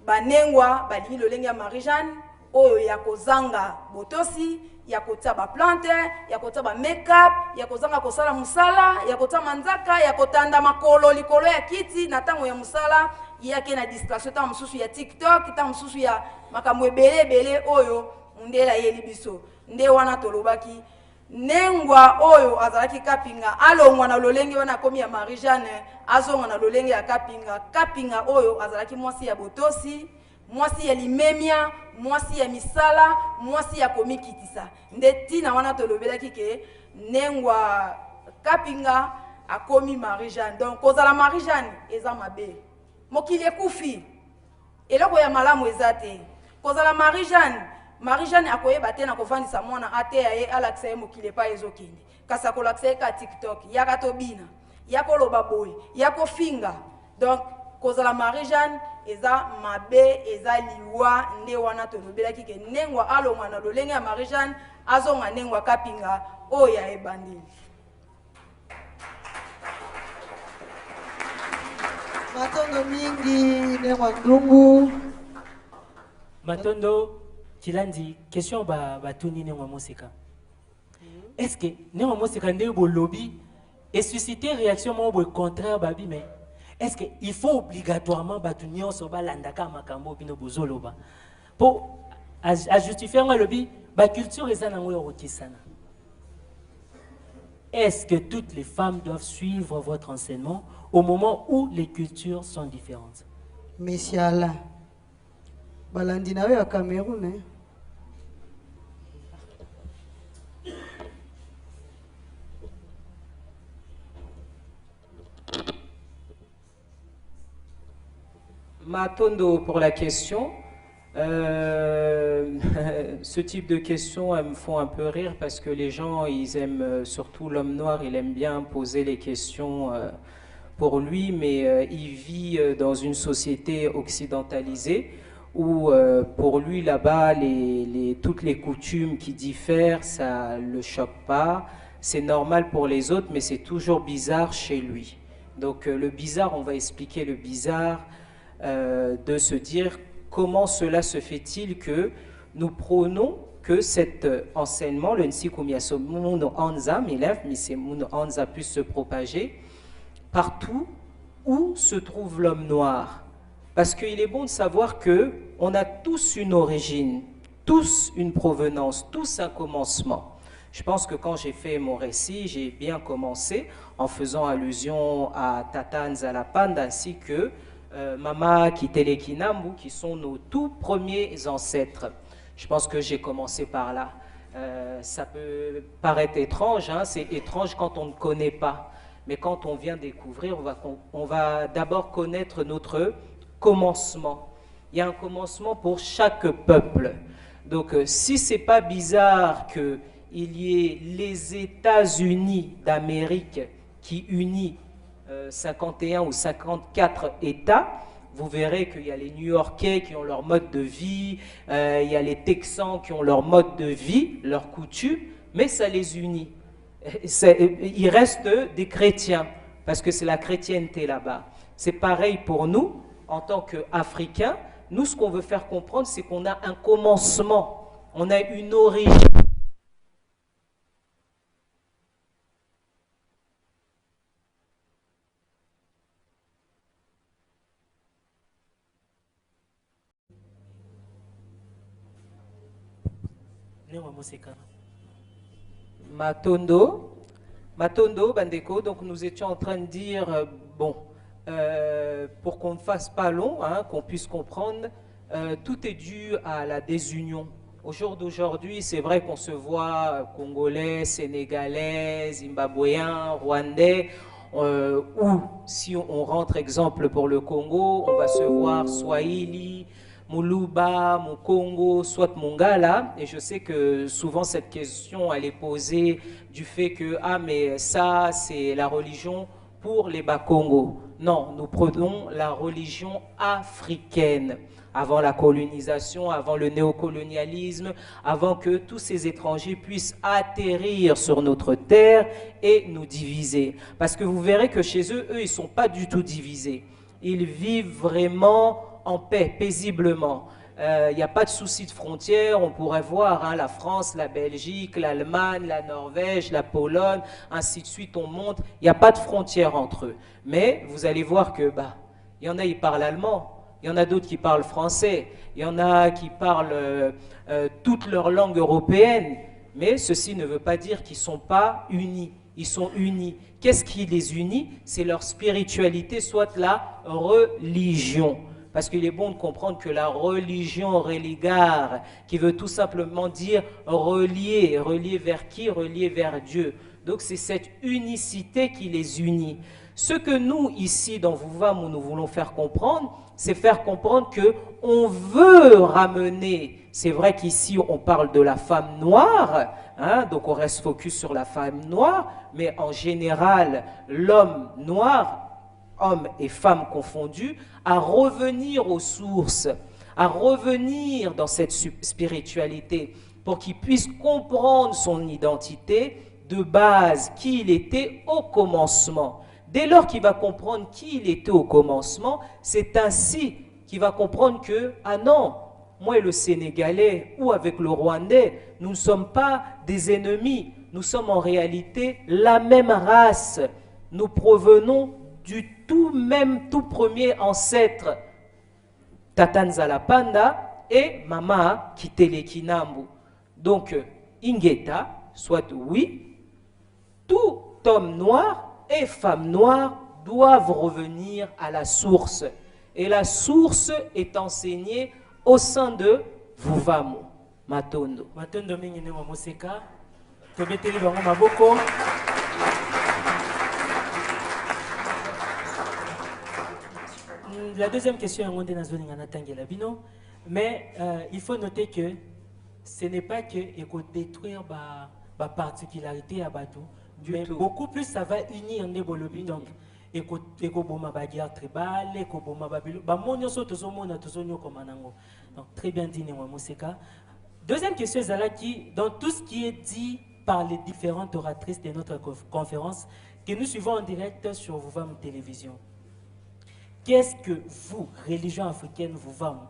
banengwa balingi lolenge ya Marie-Jeanne oyo ya kozanga botosi ya kotia ba plante ya kotia ba make-up ya kozanga kosala musala ya kotia manzaka ya kotanda makolo likolo ya kiti na tango ya musala yake na distraction ta mususu ya TikTok ta mususu ya makambo ebele oyo ndela yeli biso nde wana tolobaki nengwa oyo azalaki kapinga alongwa na lolenge wana komi ya Marie-Jeanne azongwa na lolenge ya kapinga oyo azalaki mwasi ya botosi mwasi ya limemia mwasi ya misala mwasi ya komikitisa nde tina wana tolobelaki ke nengwa kapinga akomi Marie-Jeanne donc kozala Marie-Jeanne eza mabe mokili ekufi eloko ya malamu eza te kozala Marie-Jeanne akoyeba te na kofandisa mwana ate ya ye alakisa ye mokili epa ezokende kasi akolakisa ye ka TikTok yaka tobina ya koloba boye ya kofinga. Donc kozala Marie Jeanne eza mabe eza liwa nde wana tolobelaki ke nengwa alonga na lolenge ya Marie Jeanne azonga nengwa kapinga oya ebandeli. Matondo mingi nengwa ndungu. Matondo Chilandi, question batuni nengwa mosika. Est-ce que nengwa mosika nde bo lobby et susciter réaction mo contraire babi mais est-ce qu'il faut obligatoirement batuni so balandaka makambo bino bozoloba pour à justifier un lobby ba culture ezana ngo yokisana. Est-ce que toutes les femmes doivent suivre votre enseignement au moment où les cultures sont différentes? Monsieur Alain, balandi na we au Cameroun, hein? Matondo pour la question. Ce type de questions elles me font un peu rire parce que les gens, ils aiment, surtout l'homme noir, il aime bien poser les questions pour lui, mais il vit dans une société occidentalisée où pour lui là-bas, toutes les coutumes qui diffèrent, ça ne le choque pas. C'est normal pour les autres, mais c'est toujours bizarre chez lui. Donc le bizarre, on va expliquer le bizarre de se dire comment cela se fait-il que nous prônons que cet enseignement, le Nsikumiaso Muno Anza, Muno Anza puisse se propager partout où se trouve l'homme noir. Parce qu'il est bon de savoir qu'on a tous une origine, tous une provenance, tous un commencement. Je pense que quand j'ai fait mon récit, j'ai bien commencé en faisant allusion à Tata Nzalapanda ainsi que Mama Kitelekinambu, qui sont nos tout premiers ancêtres. Je pense que j'ai commencé par là. Ça peut paraître étrange, hein, c'est étrange quand on ne connaît pas. Mais quand on vient découvrir, on va d'abord connaître notre commencement. Il y a un commencement pour chaque peuple. Donc si ce n'est pas bizarre qu'il y ait les États-Unis d'Amérique qui unissent 51 ou 54 États, vous verrez qu'il y a les New-Yorkais qui ont leur mode de vie, il y a les Texans qui ont leur mode de vie, leurs coutumes, mais ça les unit. Il reste des chrétiens, parce que c'est la chrétienté là-bas. C'est pareil pour nous, en tant qu'Africains. Nous, ce qu'on veut faire comprendre, c'est qu'on a un commencement, on a une origine. Matondo, Bandeko, donc nous étions en train de dire, pour qu'on ne fasse pas long, hein, qu'on puisse comprendre, tout est dû à la désunion. Au jour d'aujourd'hui, c'est vrai qu'on se voit Congolais, Sénégalais, Zimbabwéens, Rwandais, ou si on rentre exemple pour le Congo, on va se voir Swahili, Muluba, Mukongo, soit Mongala, et je sais que souvent cette question elle est posée du fait que ah mais ça c'est la religion pour les Bakongo. Non, nous prenons la religion africaine. Avant la colonisation, avant le néocolonialisme, avant que tous ces étrangers puissent atterrir sur notre terre et nous diviser. Parce que vous verrez que chez eux, ils ne sont pas du tout divisés. Ils vivent vraiment en paix, paisiblement. Il n'y a pas de souci de frontières, on pourrait voir hein, la France, la Belgique, l'Allemagne, la Norvège, la Pologne, ainsi de suite, on monte. Il n'y a pas de frontières entre eux. Mais vous allez voir que, il y en a, ils parlent allemand. Il y en a d'autres qui parlent français, il y en a qui parlent toutes leurs langues européennes, mais ceci ne veut pas dire qu'ils ne sont pas unis, ils sont unis. Qu'est-ce qui les unit? C'est leur spiritualité, soit la religion. Parce qu'il est bon de comprendre que la religion religare, qui veut tout simplement dire relier, relier vers qui? Relier vers Dieu. Donc c'est cette unicité qui les unit. Ce que nous, ici, dans Vouvam, nous voulons faire comprendre, c'est faire comprendre que on veut ramener, c'est vrai qu'ici on parle de la femme noire, hein, donc on reste focus sur la femme noire, mais en général, l'homme noir, hommes et femmes confondus, à revenir aux sources, à revenir dans cette spiritualité, pour qu'il puisse comprendre son identité de base, qui il était au commencement. Dès lors qu'il va comprendre qui il était au commencement, c'est ainsi qu'il va comprendre que, ah non, moi et le Sénégalais ou avec le Rwandais, nous ne sommes pas des ennemis, nous sommes en réalité la même race. Nous provenons du tout premier ancêtre, Tatanzala Panda et Mama Kitele Kinambu. Donc, Ingeta, soit oui, tout homme noir et femme noire doivent revenir à la source. Et la source est enseignée au sein de Vuvamo, Matondo. Matondo mingine wa moseka, tobeteli bango maboko. La deuxième question est Rwanda Nazoninga Natangela Bino, mais il faut noter que ce n'est pas que détruire ma particularité à Batou, mais beaucoup plus ça va unir Nebolobi. Donc, ekoboma ba guerre tribale, ekoboma babilo, ba monyo so tozomona tozonyo komanango. Donc très bien dit Néwa Moseka. Deuxième question Zalaki, dans tout ce qui est dit par les différentes oratrices de notre conférence que nous suivons en direct sur Vuvam Télévision. Qu'est-ce que vous, religion africaine, Vuvam,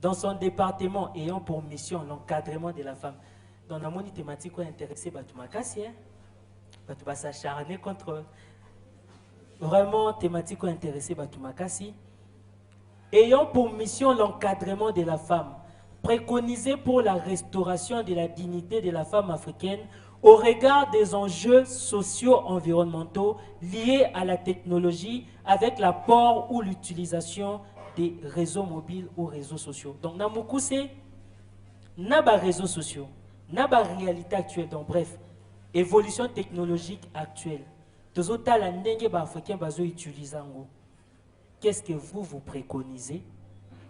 dans son département ayant pour mission l'encadrement de la femme, dans la moni thématique intéressée, Batoumakasi, Batouba s'acharner contre vraiment thématique intéressée, Batoumakasi, ayant pour mission l'encadrement de la femme, préconisé pour la restauration de la dignité de la femme africaine au regard des enjeux socio-environnementaux liés à la technologie avec l'apport ou l'utilisation des réseaux mobiles ou réseaux sociaux. Donc, Namoukousse, n'a pas réseaux sociaux, n'a pas réalité actuelle, donc bref, évolution technologique actuelle. Tous autres la ndenge ba africain bazo utiliser. Qu'est-ce que vous préconisez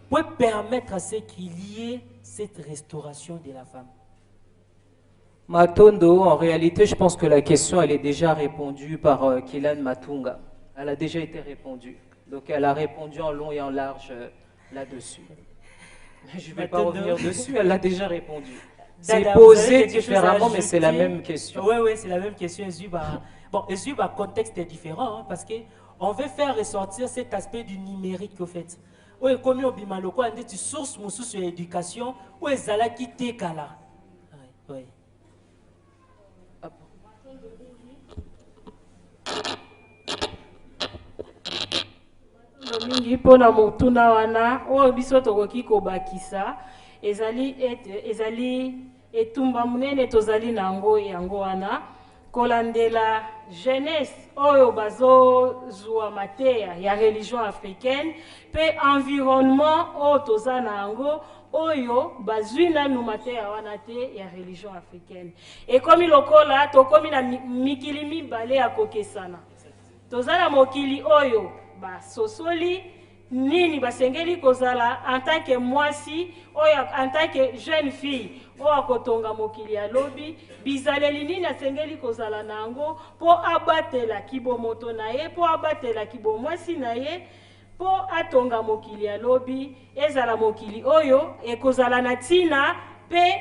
pour permettre à ce qu'il y ait cette restauration de la femme? Matondo, en réalité, je pense que la question, elle est déjà répondue par Kilan Matunga. Elle a déjà été répondue. Donc, elle a répondu en long et en large là-dessus. Je ne vais pas revenir dessus, elle l'a déjà répondu. C'est posé différemment, mais c'est la même question. Oui, c'est la même question. Bon, le contexte est différent, hein, parce qu'on veut faire ressortir cet aspect du numérique, au fait. Oui, comme on dit, on a des sources sur l'éducation, où est Zalaki Tekala. Oui. mingi pona motuna wana oyo biso tokoki kobakisa ezali etumba munene tozali nango yango wana kolandela jeunesse oyo bazozwa mateya ya religion africaine pe environnement oyo toza nango oyo bazwi nanu mateya wana te ya religion africaine ekomi lokola tokomi na mikili mibale ya kokesana toza na mokili oyo basosoli nini basengeli kozala en tant que mwasi oyo en tant que jeune fille oyo akotonga mokili ya lobi bizaleli nini asengeli kozala nango po abatela kibomoto na ye po abatela kibomwasi na ye po atonga mokili ya lobi ezala mokili oyo ekozala na ntina pe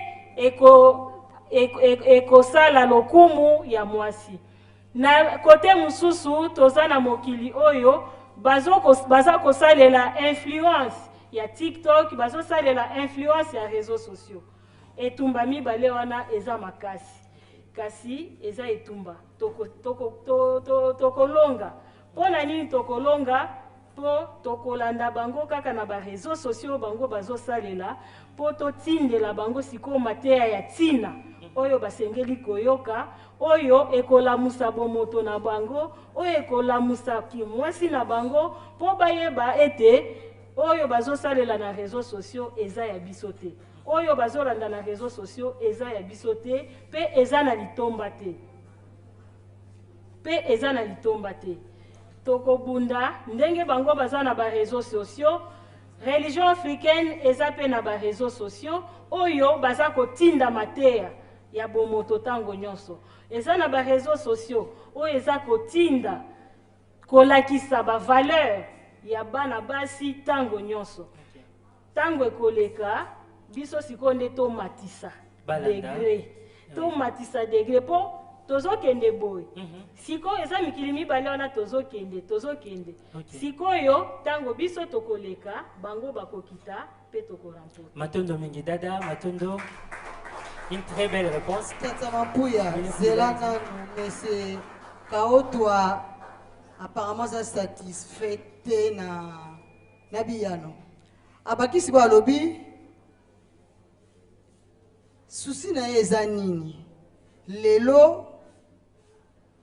ekosala lokumu ya mwasi na kote mususu toza na mokili oyo baza kosalela influence ya TikTok bazo salela influence ya réseaux sociaux etumba mibale wana eza makasi kasi eza etumba tokolonga pona nini tokolonga po tokolanda bango kaka na ba réseaux sociaux bango bazo salela po totindela bango siko mateya ya tina oyo basengeli koyoka oyo ekolamusa bomoto na bango oyo ekolamusa kimwasi na bango po bayeba ete oyo bazosalela na réseaux sociaux eza ya biso te oyo bazolanda na réseaux sociaux eza ya biso te pe eza na litomba te tokobunda ndenge bango baza na ba réseaux sociaux religion africaine eza pe na ba réseaux sociaux oyo baza kotinda mateya ya bomoto tango nyonso eza na ba réseaux sociaux oyo eza kotinda kolakisa ba valeur ya bana basi tango nyonso tango ekoleka biso sikonde to matisa degré to matisa degré po tozokende boye siko eza mikili mibale wana tozokende sikoyo tango biso tokoleka bango bakokita pe tokoramporte. Matondo mingi dada Matondo, une très belle réponse. Tata Mampuya zelana monsieur Kaotwa apparemment ça satisfait na biyano abakisi ba lobi souci na eza nini lelo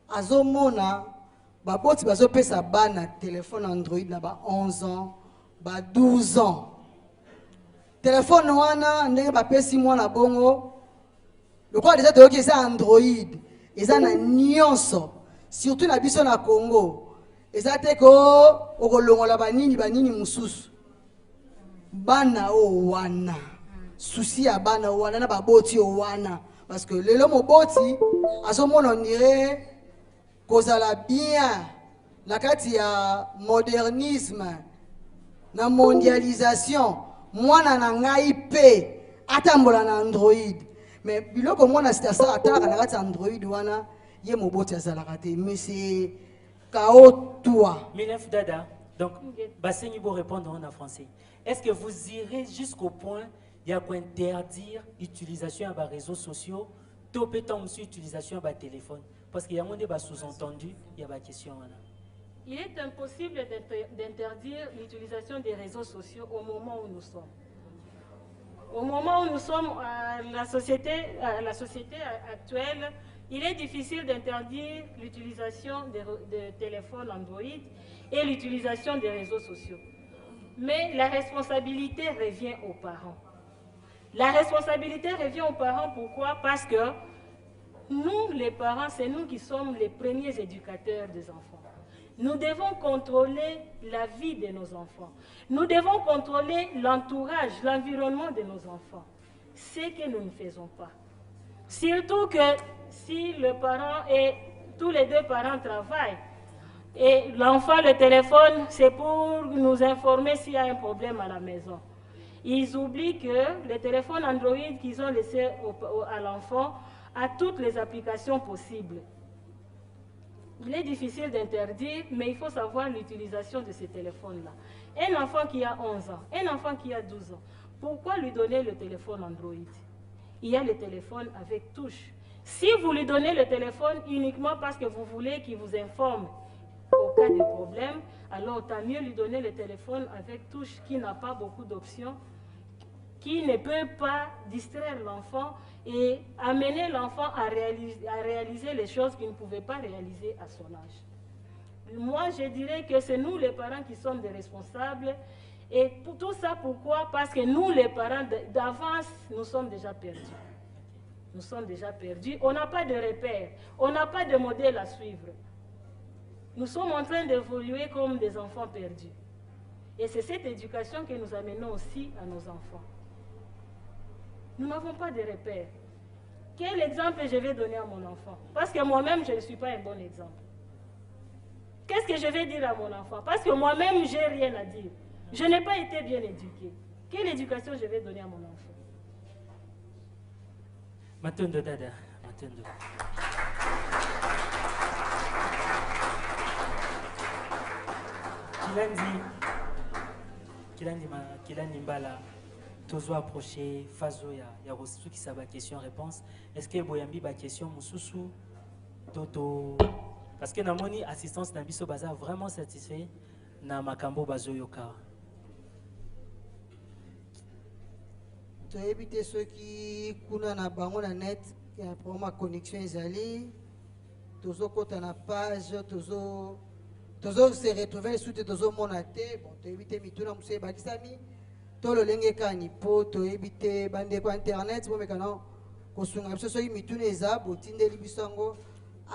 azomona baboti bazopesa bana téléphone Android na ba 11 ans ba 12 ans téléphone wana ndenge bapesi mwana bongo lokola déjà toyoki eza Android eza na nyonso surtout na biso na Congo eza te ko okolongola banini mususu bana o wana souci ya bana o wana na baboti o wana parce que lelo moboti azomona on dirait kozala bien na kati ya modernisme na mondialisation mwana na ngai pe atambola na Android mais biloko mwana sitasa ataka na kati Android wana ye moboti azalaka te mais c'est Kao toi. Milef Dada, donc Basseni vous répondre en français. Est-ce que vous irez jusqu'au point il y a quoi interdire l'utilisation des réseaux sociaux, tout pétant sur l'utilisation des téléphones? Parce qu'il y a un débat sous-entendu, il y a des questions. Il est impossible d'interdire l'utilisation des réseaux sociaux au moment où nous sommes. Au moment où nous sommes la société actuelle, il est difficile d'interdire l'utilisation de téléphones Android et l'utilisation des réseaux sociaux. Mais la responsabilité revient aux parents. La responsabilité revient aux parents, pourquoi? Parce que nous, les parents, c'est nous qui sommes les premiers éducateurs des enfants. Nous devons contrôler la vie de nos enfants. Nous devons contrôler l'entourage, l'environnement de nos enfants. Ce que nous ne faisons pas. Surtout que si le parent et tous les deux parents travaillent, et l'enfant, le téléphone, c'est pour nous informer s'il y a un problème à la maison. Ils oublient que le téléphone Android qu'ils ont laissé à l'enfant a toutes les applications possibles. Il est difficile d'interdire, mais il faut savoir l'utilisation de ces téléphones-là. Un enfant qui a 11 ans, un enfant qui a 12 ans, pourquoi lui donner le téléphone Android? Il y a le téléphone avec touche. Si vous lui donnez le téléphone uniquement parce que vous voulez qu'il vous informe au cas de problème, alors tant mieux lui donner le téléphone avec touche qui n'a pas beaucoup d'options, qui ne peut pas distraire l'enfant et amener l'enfant à réaliser les choses qu'il ne pouvait pas réaliser à son âge. Moi, je dirais que c'est nous les parents qui sommes des responsables. Et pour tout ça, pourquoi? Parce que nous, les parents, d'avance, nous sommes déjà perdus. Nous sommes déjà perdus. On n'a pas de repères. On n'a pas de modèle à suivre. Nous sommes en train d'évoluer comme des enfants perdus. Et c'est cette éducation que nous amenons aussi à nos enfants. Nous n'avons pas de repères. Quel exemple je vais donner à mon enfant? Parce que moi-même, je ne suis pas un bon exemple. Qu'est-ce que je vais dire à mon enfant? Parce que moi-même, je n'ai rien à dire. Je n'ai pas été bien éduqué. Quelle éducation je vais donner à mon enfant? Matondo Dada, Matondo. Kilandi Mbala, toujours approché, Fazo, il y a reçu qui sa question-réponse. Est-ce que Boyambi a question Moussoussou, Toto? Parce que dans mon assistance, Nabiso Baza vraiment satisfait na Makambo Bazo Yoka. Tu as évité ceux qui kuna na bango na net, il y a pour ma connexion Isali, tozo kota na page, tozo se retrouver sous tozo monaté, bon tu as évité mituna musé bakisami, to lo lenge kani po to évité bande ko internet, bo mekano ko sunga biso soki mituna eza botindeli bisango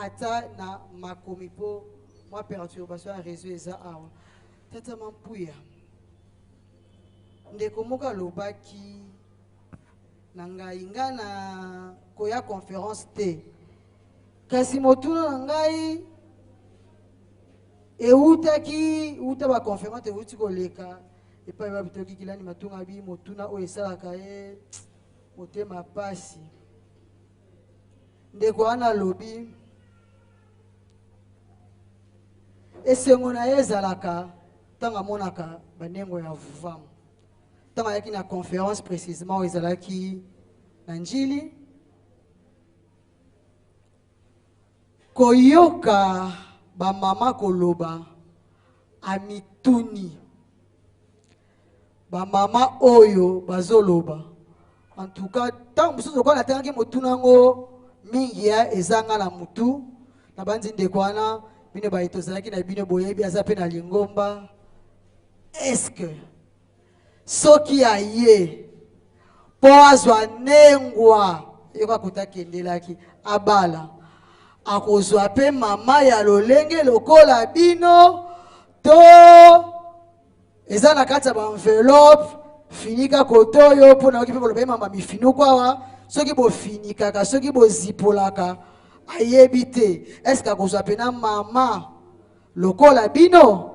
ata na makomi po moi perturbation à réseau eza awa. Tata Mampuya. ndeko moko alobaki na ngai nga na koya conférence te kasi motuna na ngai euta ba conférence euti koleka epai babitoki kilani matunga bi motuna oyo esalaka ye motema pasi ndeko wana lobi esengo na ye ezalaka ntango amonaka banengo ya vuvamu ntango ayaki na conférence précisément oyo ezalaki na njili koyoka bamama koloba amituni bamama oyo bazoloba en tout cas ntango mosusu okoki natangaki motuna yango mingi ya ezanga na mutu na banzi ndeko wana bino baye tozalaki na bino boyebi aza mpe na lingomba eske soki aye mpo azwa nengwa yoka kotakendelaki abala akozwa mpe mama ya lolenge lokola bino to eza na kati ya baenvelope finika koto oyo mpo nayoki mpe koloba ye mama mifinuku awa soki bofinikaka soki bozipolaka ayebi te eske akozwa mpe na mama lokola bino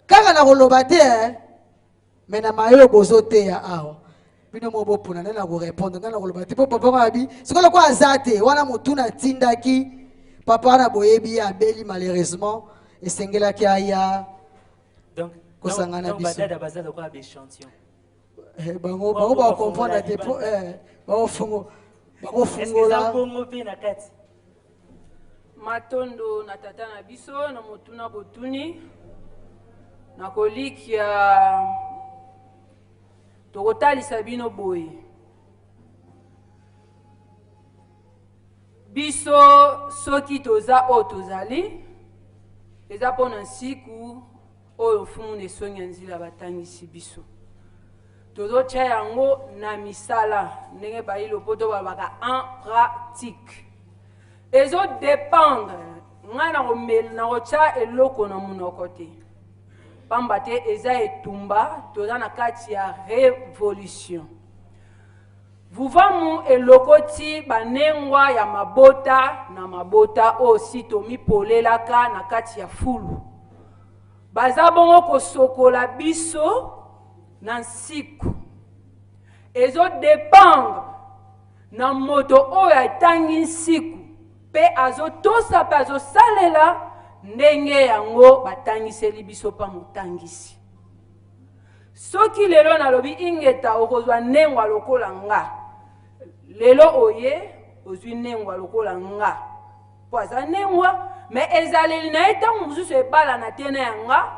kaka na koloba te me na mayo bozoteya awa bino mo bopona nde na korépondre ngai na koloba te mpo papa ngo abi sikoyo loko aza te wana motuna atindaki papa wana boyebi ye abeli malheureusement esengelaki aya kosangana biso bango bakomprendre te mpo bakofungola matondo na tata na biso na motuna botuni na kolikia tokotalisa bino boye biso soki toza oyo tozali eza mpona nsiku oyo mfumu na esongi ya nzela batangisi biso tozotya yango na misala ndenge bayi lopoto babaka en pratique ezodépendre ngai na kotya eloko na monoko te pamba te eza etumba toza na kati ya révolution vuvamu elokoti banengwa ya mabota na mabota oyo si tomipolelaka na kati ya fulu baza bongo kosokola biso na nsiku ezodépendre na moto oyo atangi nsiku mpe azotosa mpe azosalela ndenge yango batangiseli biso mpa motangisi soki lelo nalobi ingeta okozwa nengwa lokola nga lelo oye ozwi nengwa lokola nga mpo aza nengwa me ezaleli na ye ntango mosusu ebala na te na yanga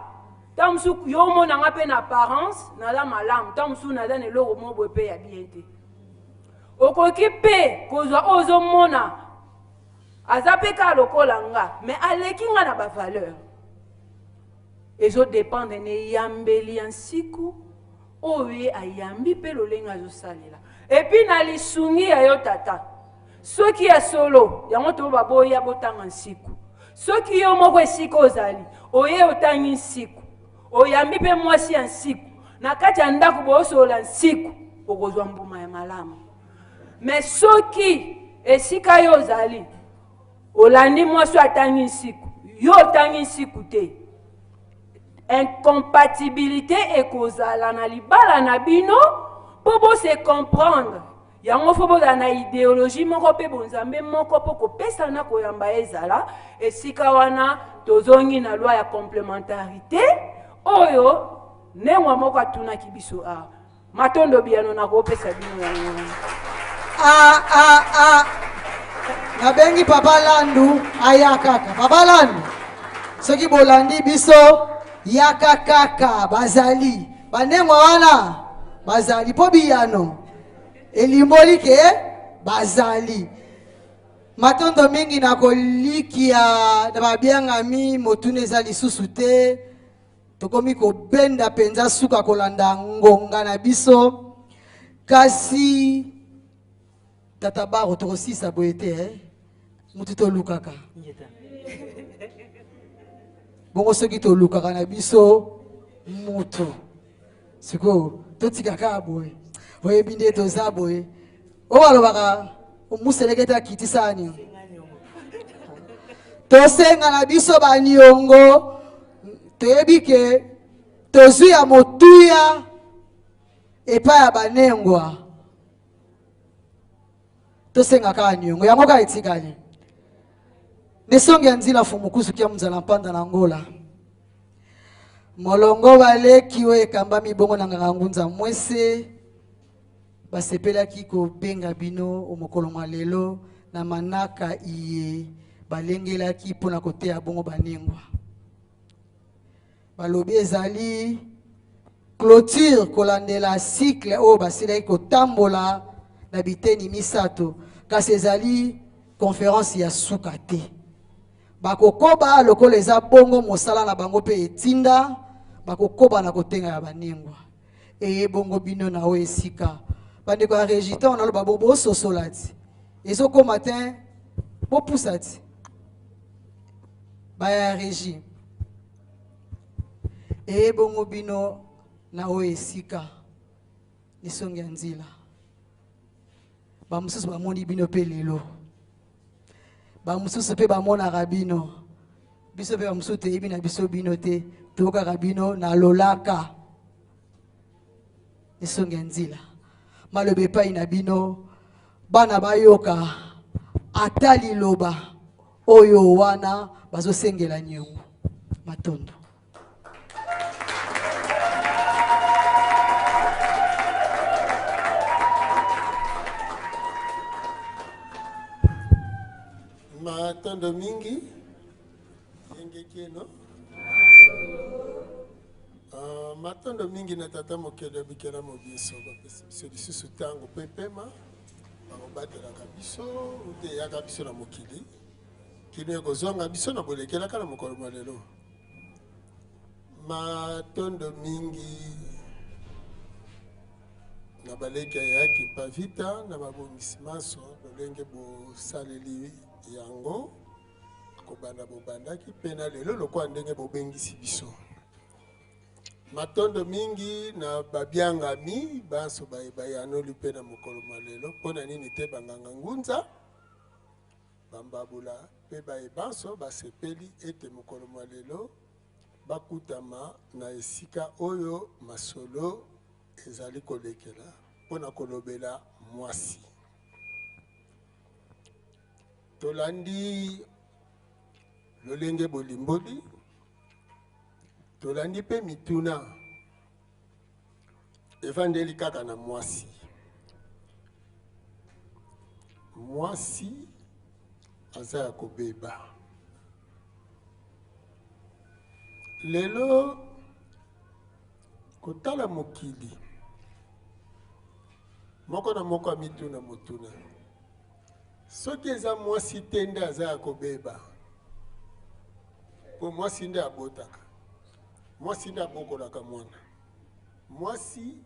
ntango mosusu yo omonanga mpe na apparence naza malamu ntango mosusu naza na eloko mo boye mpe ya bien te okoki mpe kozwa oyo ozomona aza mpe kaka lokola nga me aleki nga na bavaleur ezodépendre na eyambeli ya nsiku oyo ye ayambi mpe lolenge azosalela epuis na lisungi ya yo tata soki ya solo yango to baboya botanga nsiku soki yo moko esika ozali oye otangi nsiku oyambi mpe mwasi ya nsiku na kati ya ndako bosolola nsiku okozwa mbuma ya malamu me soki esika yo ozali olandi mwasi atangi nsiku yo otangi nsiku te incompatibilité ekozala na libala na bino mpo bose comprendre yango fo bozala na idéologie moko mpe bonzambe moko mpo kopesana koyamba ezala esika wana tozongi na loi ya complémentarité oyo nengwa moko atunaki biso awa matondo biano na kopesa bino yango nabengi papa Landu aya kaka papa Landu soki bolandi biso yaka kaka bazali banengwa wana bazali po biyano elimboli ke bazali matondo mingi na kolikia na babiangami motuna eza lisusu te tokomi kobenda penza suka kolanda ngonga na biso kasi tata baro tokosisa boye te mutu tolukaka bongo soki tolukaka na biso mutu sikoyo totika kaka boye boyebi nde toza boye oyo alobaka museleketa kiti sani tosenga na biso baniongo toyebi ke tozwi ya motuya epai ya banengwa tosenga kaka niongo yango kaka etikali nesongi ya nzila fumukusu kia muzala mpanda na ngola molongo baleki oyo ekambami bongo na nganga ngunza mwese basepelaki kobenga bino omokolo mwa lelo na manaka iye balengelaki mpona koteya bongo banengwa balobi ezali clôture kolandela cycle oyo basilaki kotambola na biteni misato kasi ezali conférence ya suka te bakokoba lokola eza bongo mosala na bango mpe etinda bakokoba na kotenga ya banengwa eye bongo bino na oyo esika bandeko ya régitant onaloba bo bososola ti ezokoma te bopusa ti baya ya régi eye bongo bino na oyo esika nisongi ya nzila bamosusu bamoni bino mpe lelo bamosusu mpe bamonaka bino biso mpe bamosusu toyebi na biso bino te tokaka bino na lolaka nisongi ya nzila maloba epai na bino bana bayoka ata liloba oyo wana bazosengela niongo matondo matondo mingi yengekeno matondo mingi na tata mokelo bikela mobiso bapesi biso lisusu ntango mpe pema bakobatelaka biso ute eyaka biso na mokili kino ekozonga biso na bolekelaka na mokolo mwa lelo matondo mingi na baleki ayaki pavita na babongisi maso lolenge bosaleli yango kobanda bobandaki mpe na lelo lokwa ndenge bobengisi biso matondo mingi na babiangami banso bayanoli mpe na mokolo malelo mpona nini te banganga ngunza bambabula mpe banso basepeli ete mokolo malelo bakutama na esika oyo masolo ezali kolekela mpona kolobela mwasi tolandi lolenge bolimboli tolandi mpe mituna evandeli kaka na mwasi mwasi aza ya kobeba lelo kotala mokili moko na moko amituna motuna soki eza mwasi te nde aza ya kobeba mpo mwasi nde abotaka mwasi nde abokolaka mwana mwasi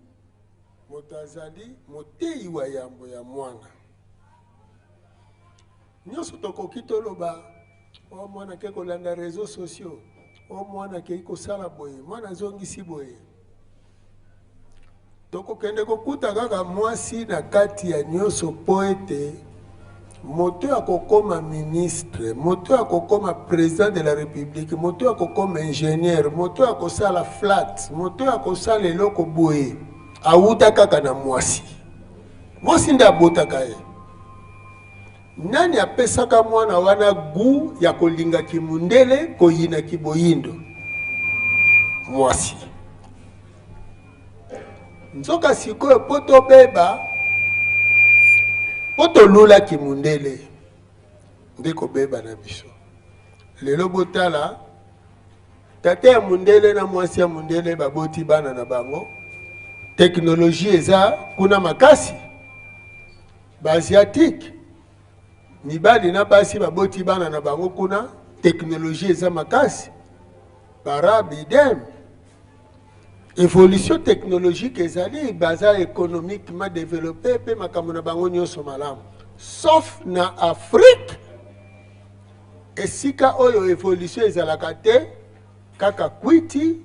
moto azali moteyi wa yambo ya mwana nyonso tokoki toloba o mwana ke kolanda réseaux sociaux o mwana ke kosala boye mwana azongisi boye tokokende kokuta kaka mwasi na kati ya nyonso mpo ete moto akokoma ministre moto akokoma président de la république moto akokoma ingénieur moto akosala flat moto akosala eloko boye awuta kaka na mwasi mwasi nde abotaka ye nani apesaka mwana wana gu ya kolinga kimundele koyina kiboyindo mwasi nzoka sikoyo po tobeba po tolula kimundele nde kobeba na biso lelo botala tate ya mundele na mwasi ya mundele baboti bana na bango teknologie eza kuna makasi baasiatique mibali na basi baboti bana na bango kuna teknologie eza makasi barabe idem évolution technologique ezali baza économiquement développé pe makambo na bango nyonso malamu sauf na Afrique esika oyo évolution ezalaka te kaka kwiti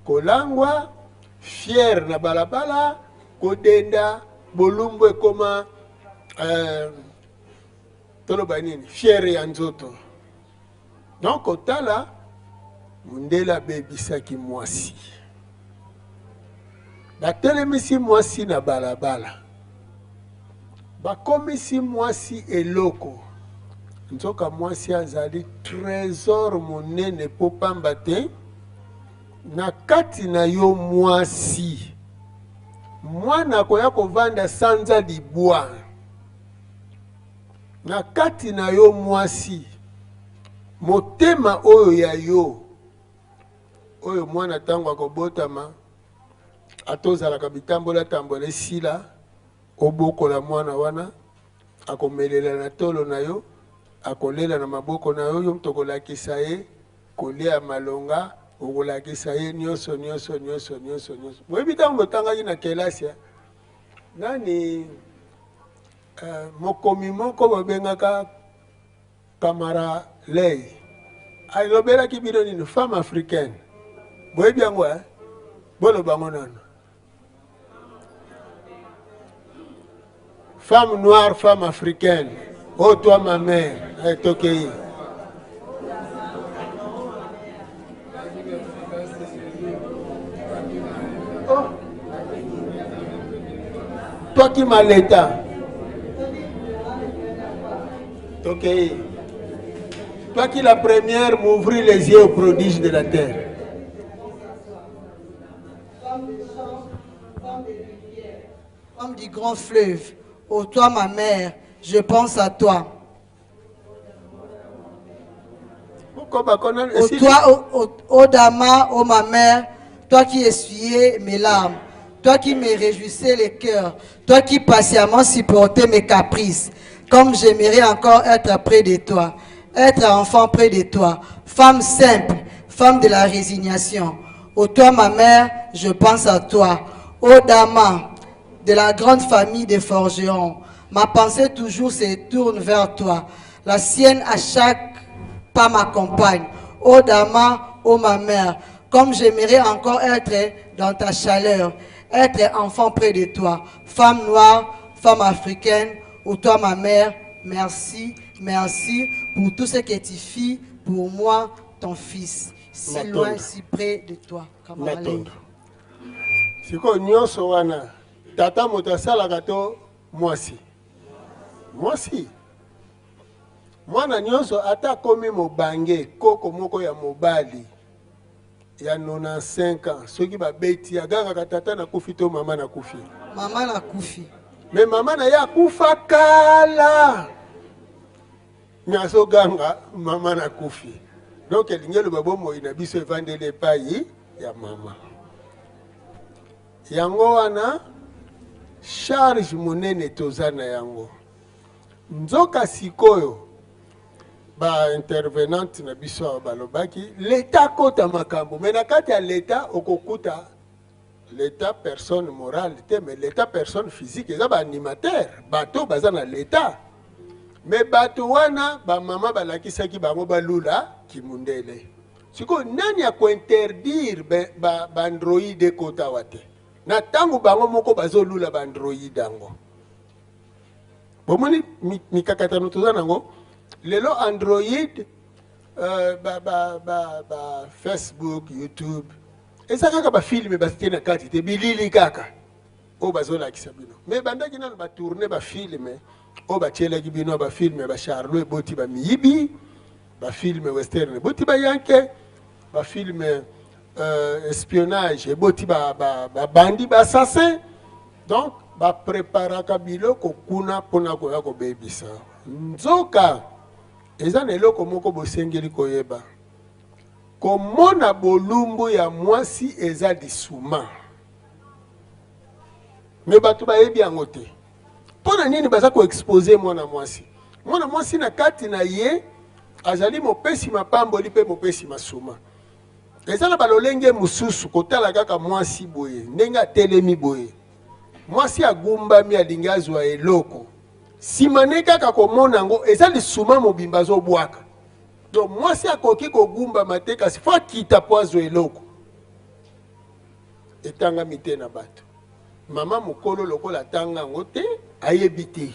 kolangwa fier na balabala kodenda bolumbu ekoma toloba nini fier ya nzoto. Donc otala mundela bebisaki mwasi batelemisi mwasi na balabala bakomisi mwasi eloko nzoka mwasi azali trésor monene po pamba te na kati na yo mwasi mwana koya kovanda sanza libwa na kati na yo mwasi motema oyo ya yo oyo mwana tango akobotama atozalaka bitambola tambola esila obokola mwana wana akomelela na tolo na yo akolela na maboko na yo yo tokolakisa ye kolia malonga okolakisa ye nyonso boyebi ntango botangaki na kelasi nani mokomi moko babengaka Kamara Lei alobelaki bino nini femme africaine boyebi yango boloba yango nano femme noire, femme africaine. Oh, toi, ma mère, est ok. Oh. Toi qui m'as l'état. Ok. Toi qui la première m'ouvrit les yeux aux prodiges de la terre. Femme du grand fleuve. Ô toi, ma mère, je pense à toi. Ô toi, ô Dama, ô ma mère, toi qui essuyais mes larmes, toi qui me réjouissais le cœur, toi qui patiemment supportais mes caprices, comme j'aimerais encore être près de toi, être enfant près de toi, femme simple, femme de la résignation. Ô toi, ma mère, je pense à toi. Ô Dama, de la grande famille des forgerons, ma pensée toujours se tourne vers toi. La sienne à chaque pas m'accompagne. Ô Dama, ô ma mère, comme j'aimerais encore être dans ta chaleur, être enfant près de toi, femme noire, femme africaine, ô toi ma mère, merci, merci pour tout ce que tu fis pour moi, ton fils, si loin, si près de toi. Siko nyonso wana tata moto asalaka to mwasi mwana nyonso ata komi mobange koko moko ya mobali ya 95 ans soki babeti agangaka tata nakufi to mama nakufi me mama na ye akufa kala me azoganga mama nakufi donc elingi eloba bomoi na biso evandeli epai ya mama yango wana charge monene toza na yango nzoka sikoyo ba intervenante na biso balobaki l'État kota makambo mais na kati ya l'État okokuta l'État personne morale te mais l'État personne physique eza ba animateur bato baza na l'État mais bato wana ba mama balakisaki bango balula kimundele siko nani ya interdire ba android kota wate na tangu bango moko bazolula ba android yango bomoni mikakatano toza nango lelo android Facebook YouTube eza kaka ba film basite na kati te bilili kaka o bazolakisa bino mais bandaki nano ba tourner ba film o ba chelaki bino ba film ba Charlot eboti ba miyibi ba film western eboti ba yanke ba film espionnage eboti ba bandi ba assassin donc ba préparaka biloko kuna pona koya kobebisa nzoka eza na eloko moko bosengeli koyeba komona bolumbu ya mwasi eza lisuma me bato bayebi yango te mpona nini baza koexpose mwana mwasi na kati na ye azali mopesi mapamboli mpe mopesi masuma eza na balolenge mosusu kotala kaka mwasi boye ndenge atelemi boye mwasi agumbami alingi azwa eloko nsima ne kaka komona yango eza lisuma mobimba azobwaka donc mwasi akoki kogumbama te kasi fo akita po azwa eloko etanga mite na bato mama mokolo lokola tanga ngote ayebite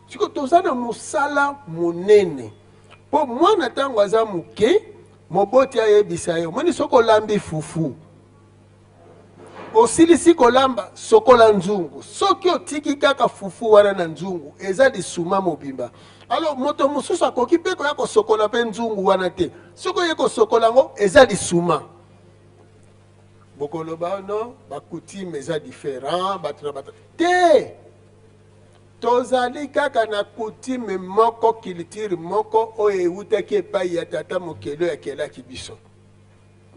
siko tozana musala monene po mwana tango aza muke moboti ayebisa yo moni soko lambi fufu osilisi kolamba sokola nzungu soki otiki kaka fufu wana na nzungu eza lisuma mobimba alors moto mosusu akoki mpe koya kosokola mpe nzungu wana te soki oye kosokola yango eza lisuma bokoloba no bakutime eza différent bato na bato te tozali kaka na kutime moko kilitiri moko oyo eutaki epai ya tata mokelo yakelaki biso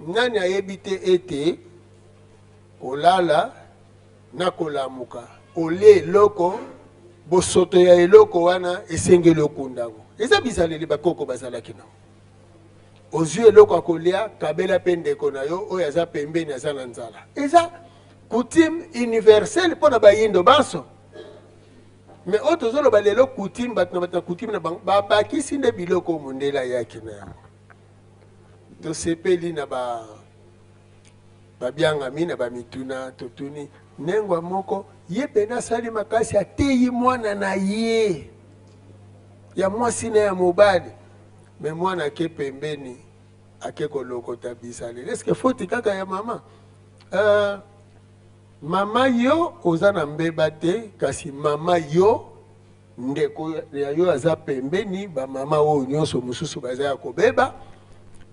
nani ayebi te ete kolala na kolamuka olie eloko bosoto ya eloko wana esengeli okundango eza bizaleli bakoko bazalaki nango ozwi eloko akolia kabela mpe ndeko na yo oyo aza pembeni aza na nzala eza coutume universelle mpo na bayindo banso mais oyo tozoloba lelo coutume bato na bato na coutume na bango babakisi nde biloko mondele ayaki na yango tosepeli na babiangami na bamituna totuni nengwa moko ye pena asali makasi ateyi mwana na ye ya mwasi na ya mobali me mwana ake pembeni ake kolokota bisaleli eske foti kaka ya mama mama yo oza na mbeba te kasi mama yo ndeko ya yo aza pembeni bamama oyo nyonso mosusu baza ya kobeba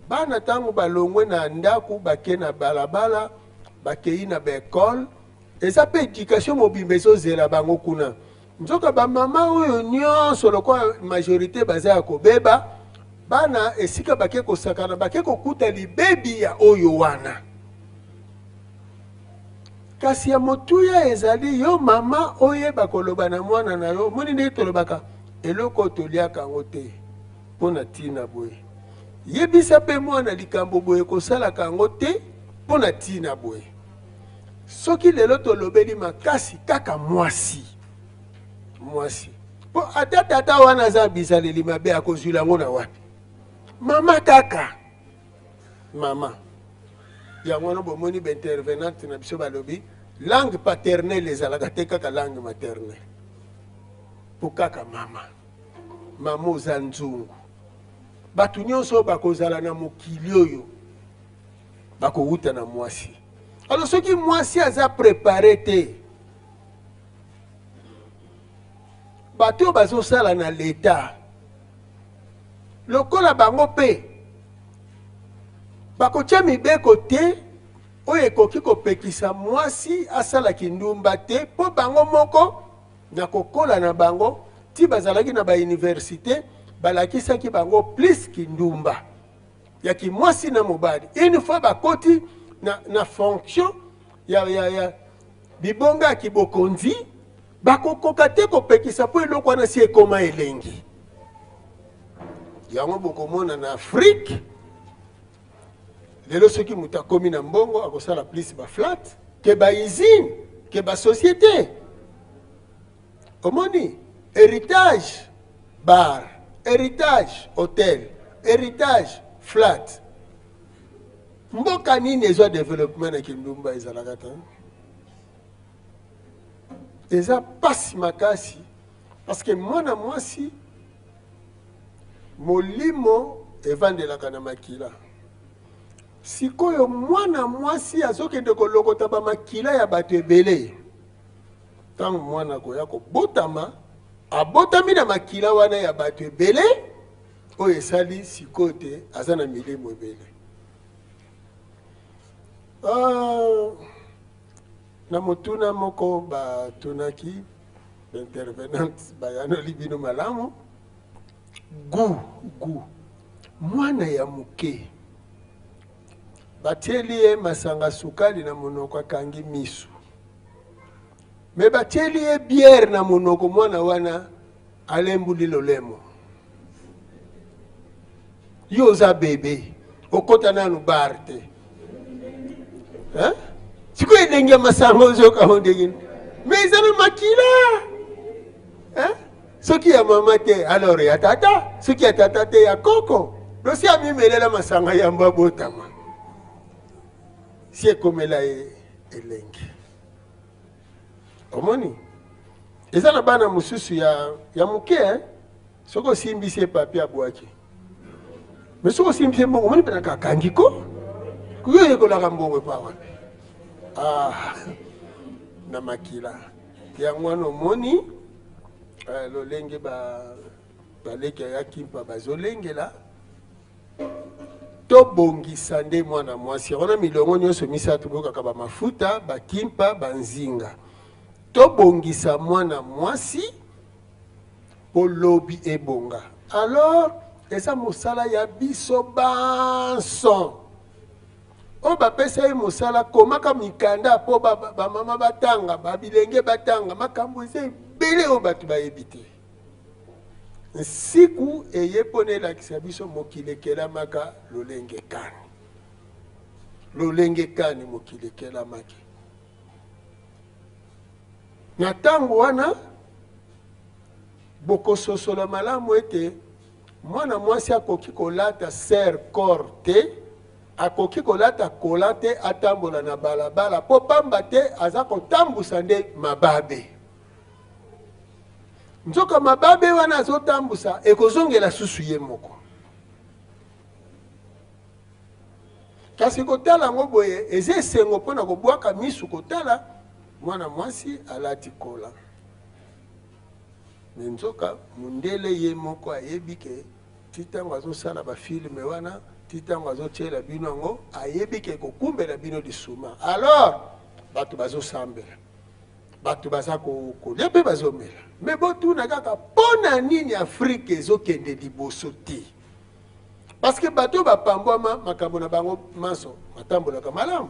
bana ntango balongwe na ndako bake na balabala bakei na baekole eza mpe éducation mobimba ezozela bango kuna nzoka bamama oyo nyonso lokola majorité baza ya kobeba bana esika bake kosakana bake kokuta libebi ya oyo wana kasi ya motuya ezali yo mama oyeba koloba na mwana na yo moni ndenge tolobaka eloko toliaka yango te mpo na ntina boye yebisa mpe mwana likambo boye kosalaka yango te mpo na ntina boye soki lelo tolobeli makasi kaka mwasi mpo ata tata wana aza bizaleli mabe akozwila yango na wapi mama kaka mama yango wana bomoni baintervenante na biso balobi langue paternelle ezalaka te kaka langue maternelle mpo kaka mama oza nzungu bato nyonso bakozala na mokili oyo bakowuta na mwasi alors soki mwasi aza prépare te bato oyo bazosala na leta lokola bango mpe bakotya mibeko te oyo ekoki kopekisa mwasi asalaki ndumba te mpo bango moko na kokola na bango ti bazalaki na bauniversité balakisaki bango plus kindumba ya kimwasi na mobali une fois bakoti na fonction ya bibonga ya kibokonzi bakokoka te kopekisa mpo eloko wana si ekoma elengi yango bokomona na Afrique lelo soki moto akomi na mbongo akosala plus baflat ke bausine ke basociété omoni héritage bar héritage hôtel héritage flat mboka nini ezwa développement na kindumba ezalaka ta eza pasi makasi parce que mwana mwasi molimo evandelaka na makila sikoyo mwana mwasi azokende kolokota bamakila ya bato ebele ntango mwana koya kobotama abotami na makila wana ya bato ebele oyo esali sikoyo te aza na milimo ebele na motuna moko batunaki intervenante bayanoli bino malamu gu mwana ya moke batieli ye masanga sukali na monoko akangi misu me batieli ye biere na monoko mwana wana alembuli lolemo yo oza bebe okota nanu bar te sikoyo elenge ya masanga ozoka ndenge me eza na makila soki ya mama te alors ya tata soki ya tata te ya koko losi amimelela masanga yambo abotama si ekomela ye elenge. Omoni eza na bana mususu ya muke soko simbisi papier abwaki. Mais soko simbisi mbongo omoni pena kakangiko kuyo yekolaka mbongo pa wapi. Na makila yango wana omoni lolenge baleki ya kimpa bazolengela tobongisa nde mwana mwasi wana milongo nyonso misato bokaka bamafuta bakimpa banzinga tobongisa mwana mwasi po lobi ebonga. Alors eza mosala ya biso banso o bapesa ye mosala komaka mikanda po bamama batanga babilenge batanga makambo eza ebele oyo bato bayebi te. Nsiku eye mpona elakisa biso mokili ekelamaka lolenge kani. Lolenge kani mokili ekelamaki. Na ntango wana bokososola malamu ete mwana mwasi akoki kolata ser corps te, akoki kolata kola te atambola na balabala po pamba te aza kotambusa nde mababe. Nzoka mababe wana azotambusa ekozongela susu ye moko. Kasi kotala ngo boye eze esengo mpona kobwaka misu kotala mwana mwasi alati kola. Me nzoka mundele ye moko ayebi ke titango azosala bafilme wana titango azotiela bino yango ayebi ke kokumbela bino lisuma. Alors bato bazosambela bato baza kolia mpe bazomela. Me botuna kaka mpona nini Afrika ezokende liboso te? Parce que bato bapambwama makambo na bango maso batambolaka malamu.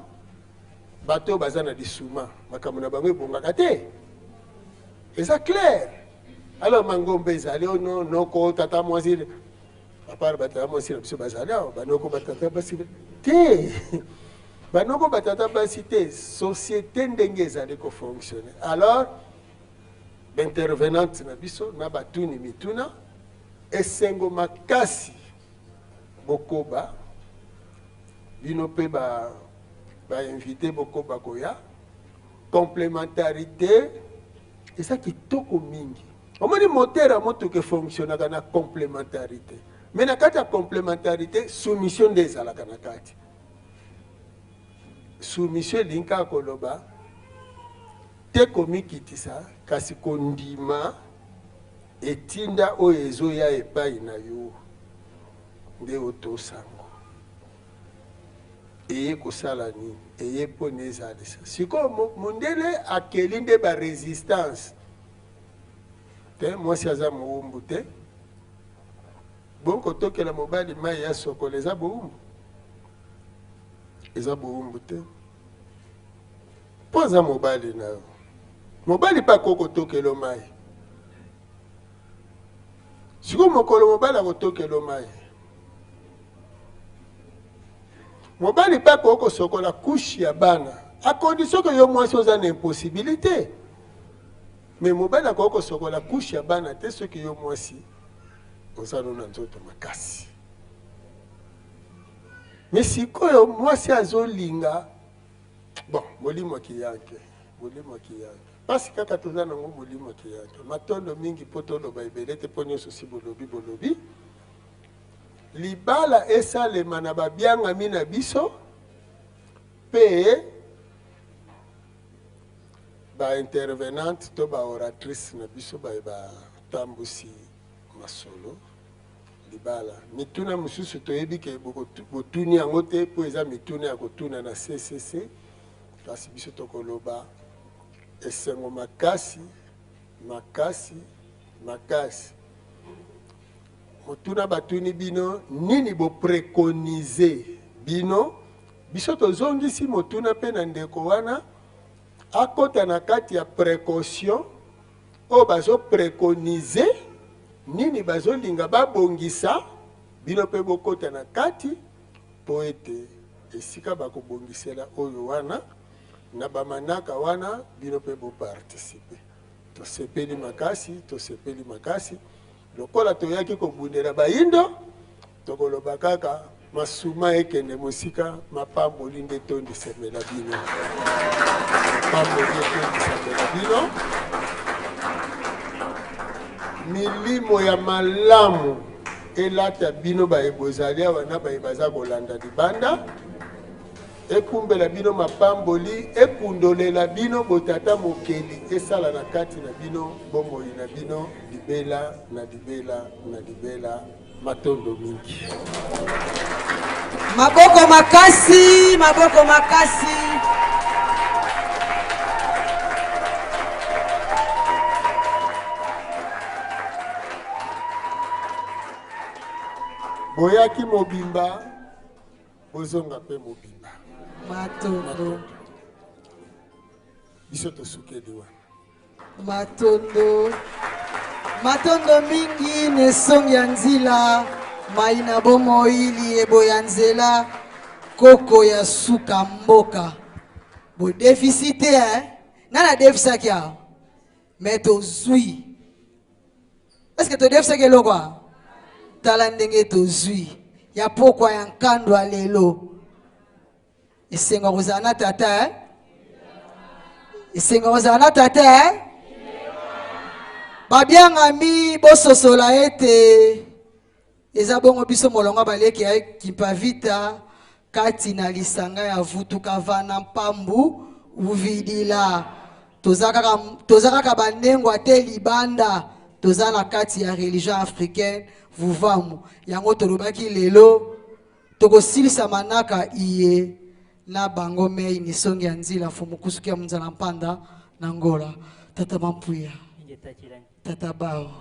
Bato baza na lisuma makambo na bango ebongaka te. Eza clair. Alors mangombe ezali ono noko tata mwasi apart batata mwasi na biso bazali awa banoko batata basi te. Banoko batata basi te. Société ndenge ezali kofonctionne. Alors l'intervenante na biso na batuni mituna esengo makasi bokoba bino pe ba invité bokoba koya complémentarité eza kitoko mingi. Omoni moteur ya motuka fonctionnaka na complémentarité. Mais na kati ya complémentarité soumission nde ezalaka na kati. Soumission elinga koloba te komikitisa kasi kondima etinda oyo ezoya epai na yo nde otosango eye kosala nini eye mpona ezalisa sikoyo mondele akeli nde barésistance te mwasi aza mowumbu te bonkotokela mobali mai ya sokola eza bowumbu eza bowumbu te mpo aza mobali na yo mobali pa kokotokela mai sikoyo mokolo mobali akotokela mai mobali pa kokosokola kushi ya bana akondisio ke yo mwasi oza na impossibilité. Mais mobali akokosokola kushi ya bana te soki yo mwasi ozano na nzoto makasi. Mais sikoyo mwasi azolinga bon molimo kiyake pasi kaka toza nango molimo kiyake matondo mingi po toloba ebele te po nyonso si bolobi libala esalema na babiangami na biso pe intervenante to oratrice na biso batambusi masolo libala mituna mosusu toyebi ke botuni yango te po eza mituna ya kotuna na CCC kasi biso tokoloba esengo makasi motuna batuni bino nini bopréconize bino biso tozongisi motuna mpe na ndeko wana akota na kati ya précaution oyo bazopréconize nini bazolinga babongisa bino mpe bokota na kati po ete esika bakobongisela oyo wana na bamanaka wana bino mpe boparticipe. Tosepeli makasi lokola toyaki kobundela bayindo tokoloba kaka masuma ekende mosika mapamboli nde tondisemela bino mapamboli etondisemela bino milimo ya malamu elata bino baebozali awa na bayebaza kolanda libanda ekumbela bino mapamboli ekundolela bino botata mokeli esala na kati na bino bomoi na bino libela na libela na libela matondo mingi maboko makasi maboko makasi boyaki mobimba bozonga mpe mobimba matondo biso tosukeli wana matondo mingi nesongi ya nzila mai na bomoili eboya nzela koko ya suka mboka bodefisite nana defisaki awa me tozwi eske todefisaki eloko tala ndenge tozwi ya pokwa ya nkando ya lelo esenga kozala na tata esenga kozala na tata babiangami bososola ete eza bongo biso molongo baleki ya Kimpavita kati na lisanga ya vutuka vana mpambu uvidila toza kaka bandengo te libanda toza na kati ya religion africaine vuvamu yango tolobaki lelo tokosilisa manaka iye na bango mei nisongi ya nzila fumukusuki ya munzala mpanda na ngola tata mampuya tata bao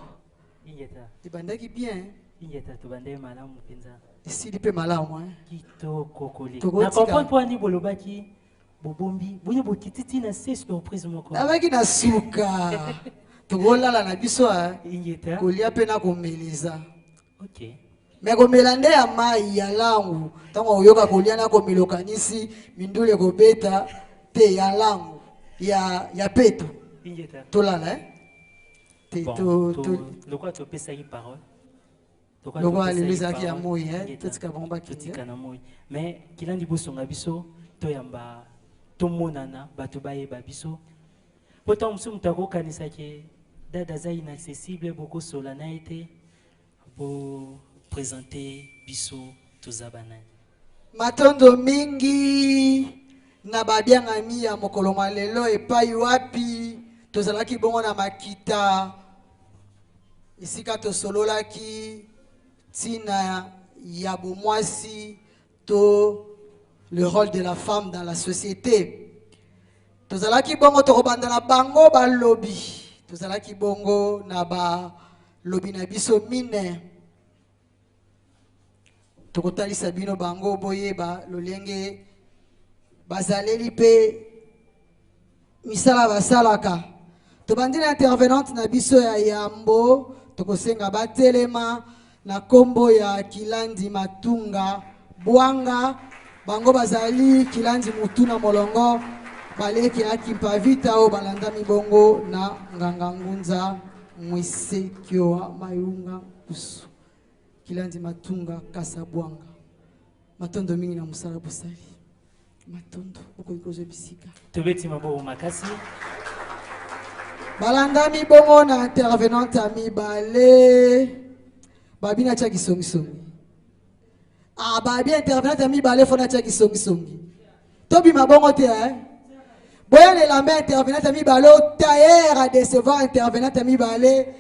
ibandaki bien esili mpe malamu kitoko koleka na comprendre po ani bolobaki bobombi boye bokititi na 6 surprise moko abaki na suka tokolala na biso kolia mpe na komeleza me komela nde ya mai ya langu ntango oyoka kolia na komelokanisi mindule kobeta te ya langu ya peto tolala lokwa topesaki parole lokwa alelezaki ya moi totika bango bakitika na moi mais kilandi bosonga biso toyamba tomonana bato bayeba biso po ntango mosusu moto akokanisaki dada aza inaccessible bokosola na ye te bopresente biso toza banani matondo mingi na babiangami ya mokolo malelo epai wapi tozalaki bongo na makita esika tosololaki tina ya bomwasi to le rôle de la femme dans la société tozalaki bongo tokobanda na bango balobi tozalaki bongo na balobi na biso mine tokotalisa bino bango boyeba lolenge bazaleli mpe misala basalaka tobandi na intervenante na biso ya yambo tokosenga batelema na kombo ya Kilandi Matunga Bwanga bango bazali Kilandi Mutuna Molongo baleki ya Kimpavita o balanda mibongo na nganga ngunza mwisekyo wa mayunga kusu Kilandi Matunga Kasa Bwanga matondo mingi na musala busali matondo uko ikozo bisika tobeti mabo makasi balanda mibongo na intervenante mibale babi na tia kisongisongi babi intervenante mibale fo na tia kisongisongi tobima bongo te boya lelambe intervenante mibale tailleur a décevoir intervenante mibale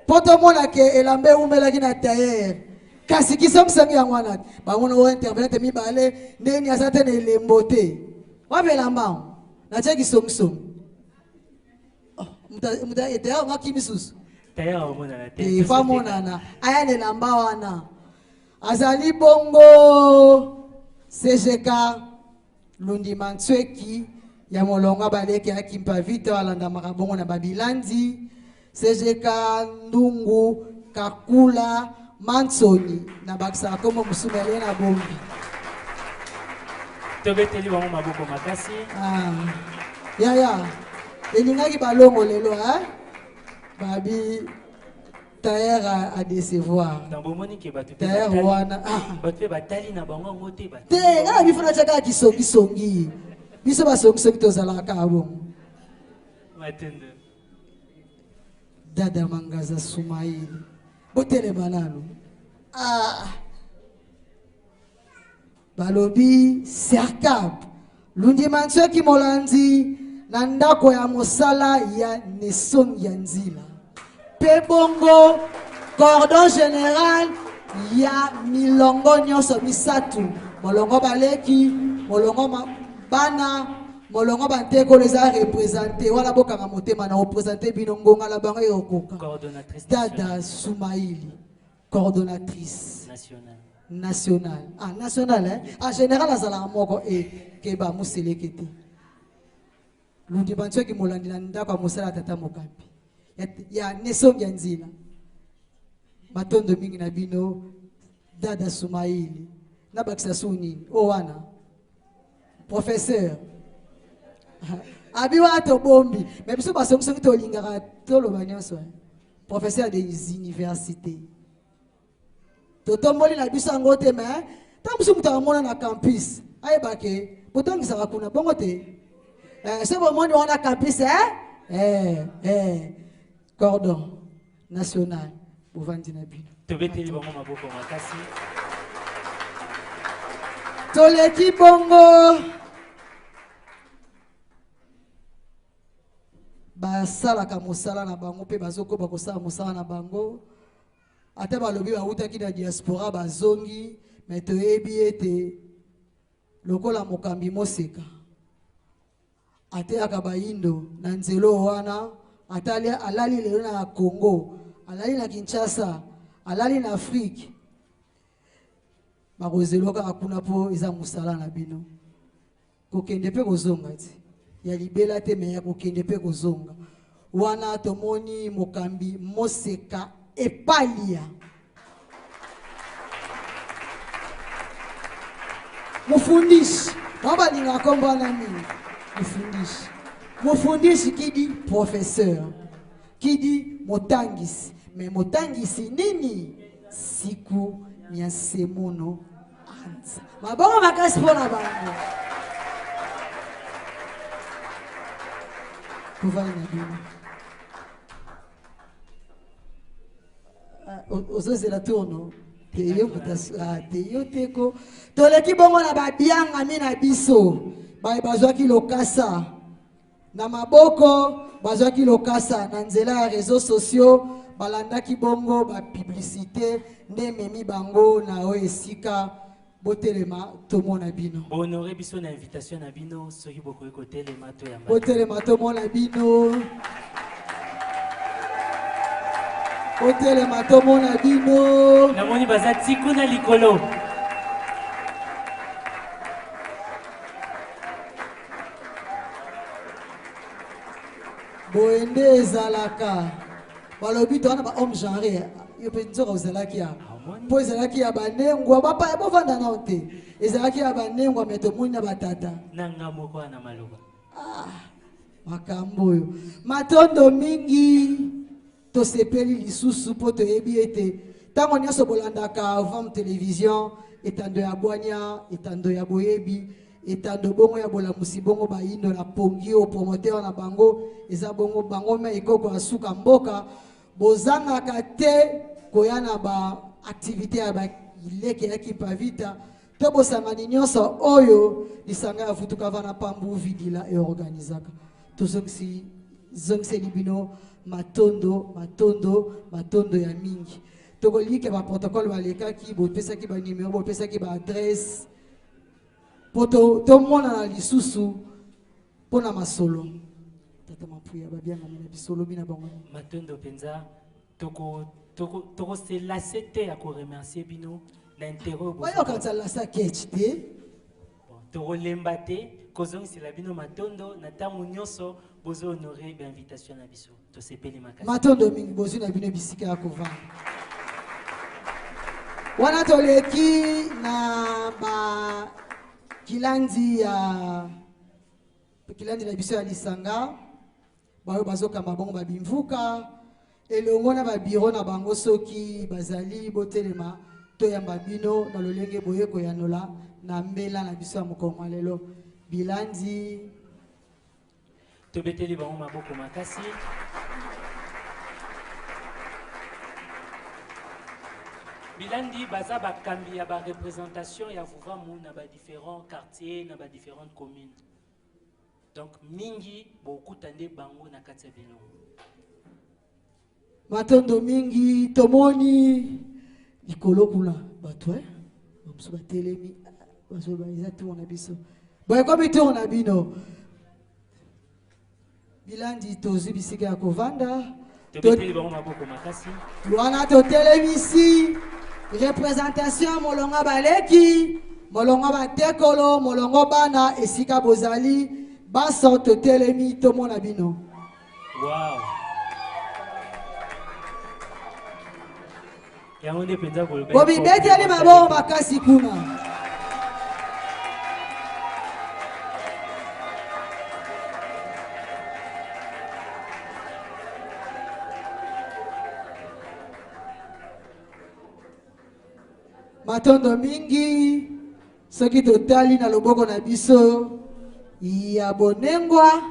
po tomona ke elambe umelaki na tailleur kasi kisongisongi yango wana bamona o intervenante mibale ndeni aza te na elembo te wabelamba na tia kisongisongi muta etaya ngaki misusu fa monana aya nelamba wana azali bongo CGK Lundima Ntsweki ya molongo baleki ya Kimpavita walandamaka bongo na babilandi CGK Ndungu Kakula Mansoni na bakisa komo musumele na bombi tobeteli bango maboko makasi ya elingaki balongo lelo babi Tailleur à décevoir. Tailleur wana. Te nga bifuna chaka kisongi. Biso ba songi tozala ka bon. Matendo. Dada Mangaza Soumaïl. Botele banano. Balobi Serkab. Lundi manso ki molandi nandako ya mosala ya Nesong Yanzila. Pebongo cordon général ya milongo nyoso misatu. Molongo baleki, molongo bana, molongo banteko les a représenté. Wala boka nga motema na représenté binongonga la bango yokoka. Coordonnatrice Dada Soumaïli, coordonnatrice nationale. Ah, nationale, hein? En général, la zala moko et keba musele kete. Lundi bancho ki molandi na ndako musala tata mokambi. Ya Nesong Yanzila. Matondo mingi na bino Dada Soumaïli. Na bakisa suni owana. Professeur. Abiwa to bombi. Mais biso ba songi to lingaka to lo banyoso. Professeur des universités. Toto moli na biso ngote mais tant biso muta mona na campus. Aye bake, botongi saka kuna bongo te. C'est bon monde on a campus cordon national bovandi na bino. Tobeteli bango maboko makasi. Toleki bongo. Basalaka mosala na bango pe bazoko bakosala mosala na bango. Ate balobi bautaki na diaspora bazongi mais toyebi ete lokola mokambi moseka. Ate akabayindo na nzelo wana atali alali lelo na Congo, alali na Kinshasa, alali na Afrique. Marozeloka akuna po eza musala na bino. Kokende pe kozonga ti. Ya libela te me ya kokende pe kozonga. Wana tomoni mokambi moseka epalia. Mufundishi. Waba linga komba na mimi. Mufundishi. Mufundishi kidi professeur. Kidi motangisi. Mais motangisi nini? Siku nya semono anza. Mabongo makasi pona bango. Kuvali na bino. Ozoze la tourno. Teyo mutasua. Teyo teko. Toleki bongo na babianga mina biso. Bae bazwaki lokasa. Na maboko bazwaki lokasa. Na nzela ya réseaux sociaux. Balandaki bongo ba publicité. Nde memi bango na o esika. Botelema tomona bino. Honoré biso na invitation na bino. Soki boko eko telema to yamba. Botelema tomona bino. Botelema tomona bino. Namoni baza tikuna likolo. Boende ezalaka. Balobi to wana ba homme genre. Yo pe nzoka ozalaki ya. Po ezalaki ya banengwa bapa ya bovanda na ote. Ezalaki ya banengwa meto muna batata. Nanga moko na maloba. Makambo yo. Matondo mingi to sepeli lisusu po to yebi ete. Tango nyoso bolandaka avant télévision etando ya bwanya, etando ya boyebi, etando bongo ya bola musibongo ba indo na pongi o promoteur na bango, eza bongo bango me ekoko asuka mboka, bozanga kate koyana ba activité ya ba ileke ya kipavita, to bosangani nyoso oyo lisanga ya futuka vana pambu vidila e organizaka. To zongsi libino matondo ya mingi. Toko like ba protocole baleka ki bo pesa ki ba numéro bo pesa ki ba adresse poto to mona na lisusu pona masolo tata mapuya ba bien na bisolo bina bango matondo penza toko se la cete ya ko remercier bino na intero bo yo quand la sa ketite toko lembate kozong c'est la bino matondo na tamu nyoso bozo honorer ba invitation na biso to sepeli makasi matondo mingi bozo na bino bisika ya kovanda. Wana toleki na ba kilandi na biso ya lisanga bayo bazoka mabongo babimvuka elongo na babiro na bango soki bazali botelema toyamba bino na lolenge boye koyanola na mbela na biso ya mokongo lelo bilandi tobeteli bango maboko makasi. Bilandi baza bakambi ya ba représentation ya Vuvamu na ba différents quartiers na ba différentes communes. Donc mingi bokutande bango na kati ya bilongo. Matondo mingi tomoni likolo kuna bato bamusu batelemi bazo baiza tour na biso boye komi tour na bino bilandi tozi bisika ya kovanda tobeteli bango maboko makasi. wana totelemisi représentation molongo baleki molongo batekolo molongo bana esika bozali baso totelemi tomona bino. Wow. Bobi beteli mabo makasi kuna. Matondo mingi soki totali na loboko na biso ya bonengwa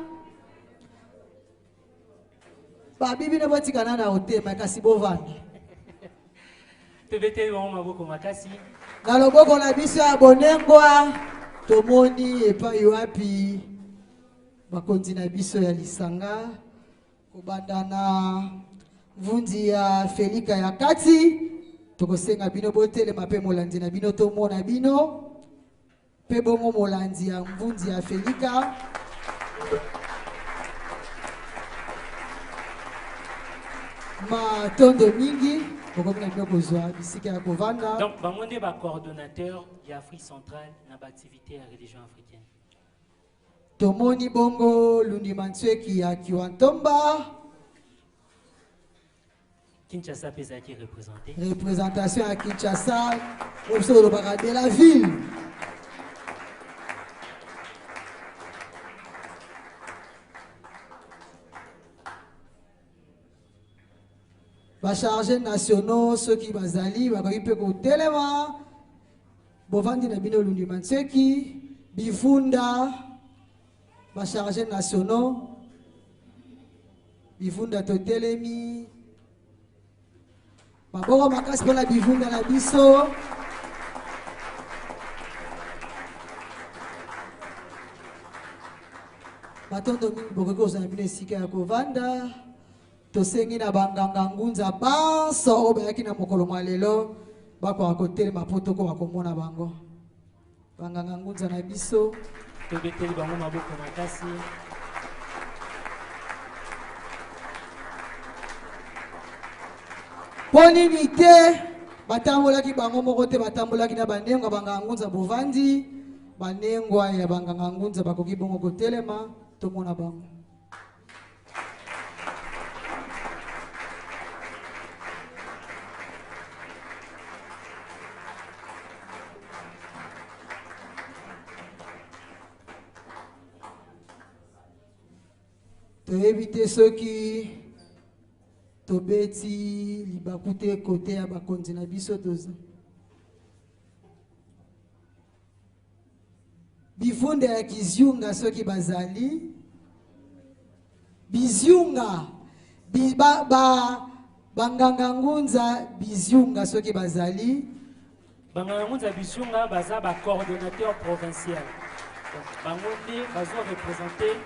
babibi na botikana na otema kasi bovanda. Na loboko na biso ya bonengwa tomoni epai wapi bakonzi na biso ya lisanga kobanda na mvunzi ya Felika ya kati tokosenga bino botelema mpe molandi na bino tomona bino mpe bongo molandi ya mvunzi ya Felika matondo mingi. Donc, bangonde ba coordonnateur de Afrique centrale na ba activité à religion africaine. Tomoni bongo lundi mansweki ya Kiwantomba. Kinshasa pesa qui représenté. Représentation à Kinshasa au sol de la ville. Ba chargés nationaux ceux qui bazali ba pe ko telema bovandi na bino lundi manseki bifunda ba chargés nationaux bifunda to telemi baboko makasi pona bifunda na biso batondo mingi bokoko za bino esika ya kovanda. Tosengi na banganga ngunza banso obayaki na mokolo malelo bako akotelema poto ko bakomona bango banganga ngunza na biso tobeteli bango maboko makasi. Ponini te batambolaki bango moko te batambolaki na banengwa banganga ngunza bovandi banengwa ya banganga ngunza bakoki bongo kotelema tomona bango. Éviter ceux qui tobeti libakute côté ya bakonzi na biso toza bifunde ya kiziunga ceux qui bazali biziunga banganga ngunza biziunga ceux qui bazali banganga ngunza biziunga baza ba coordonnateur provincial bangonde bazo représenter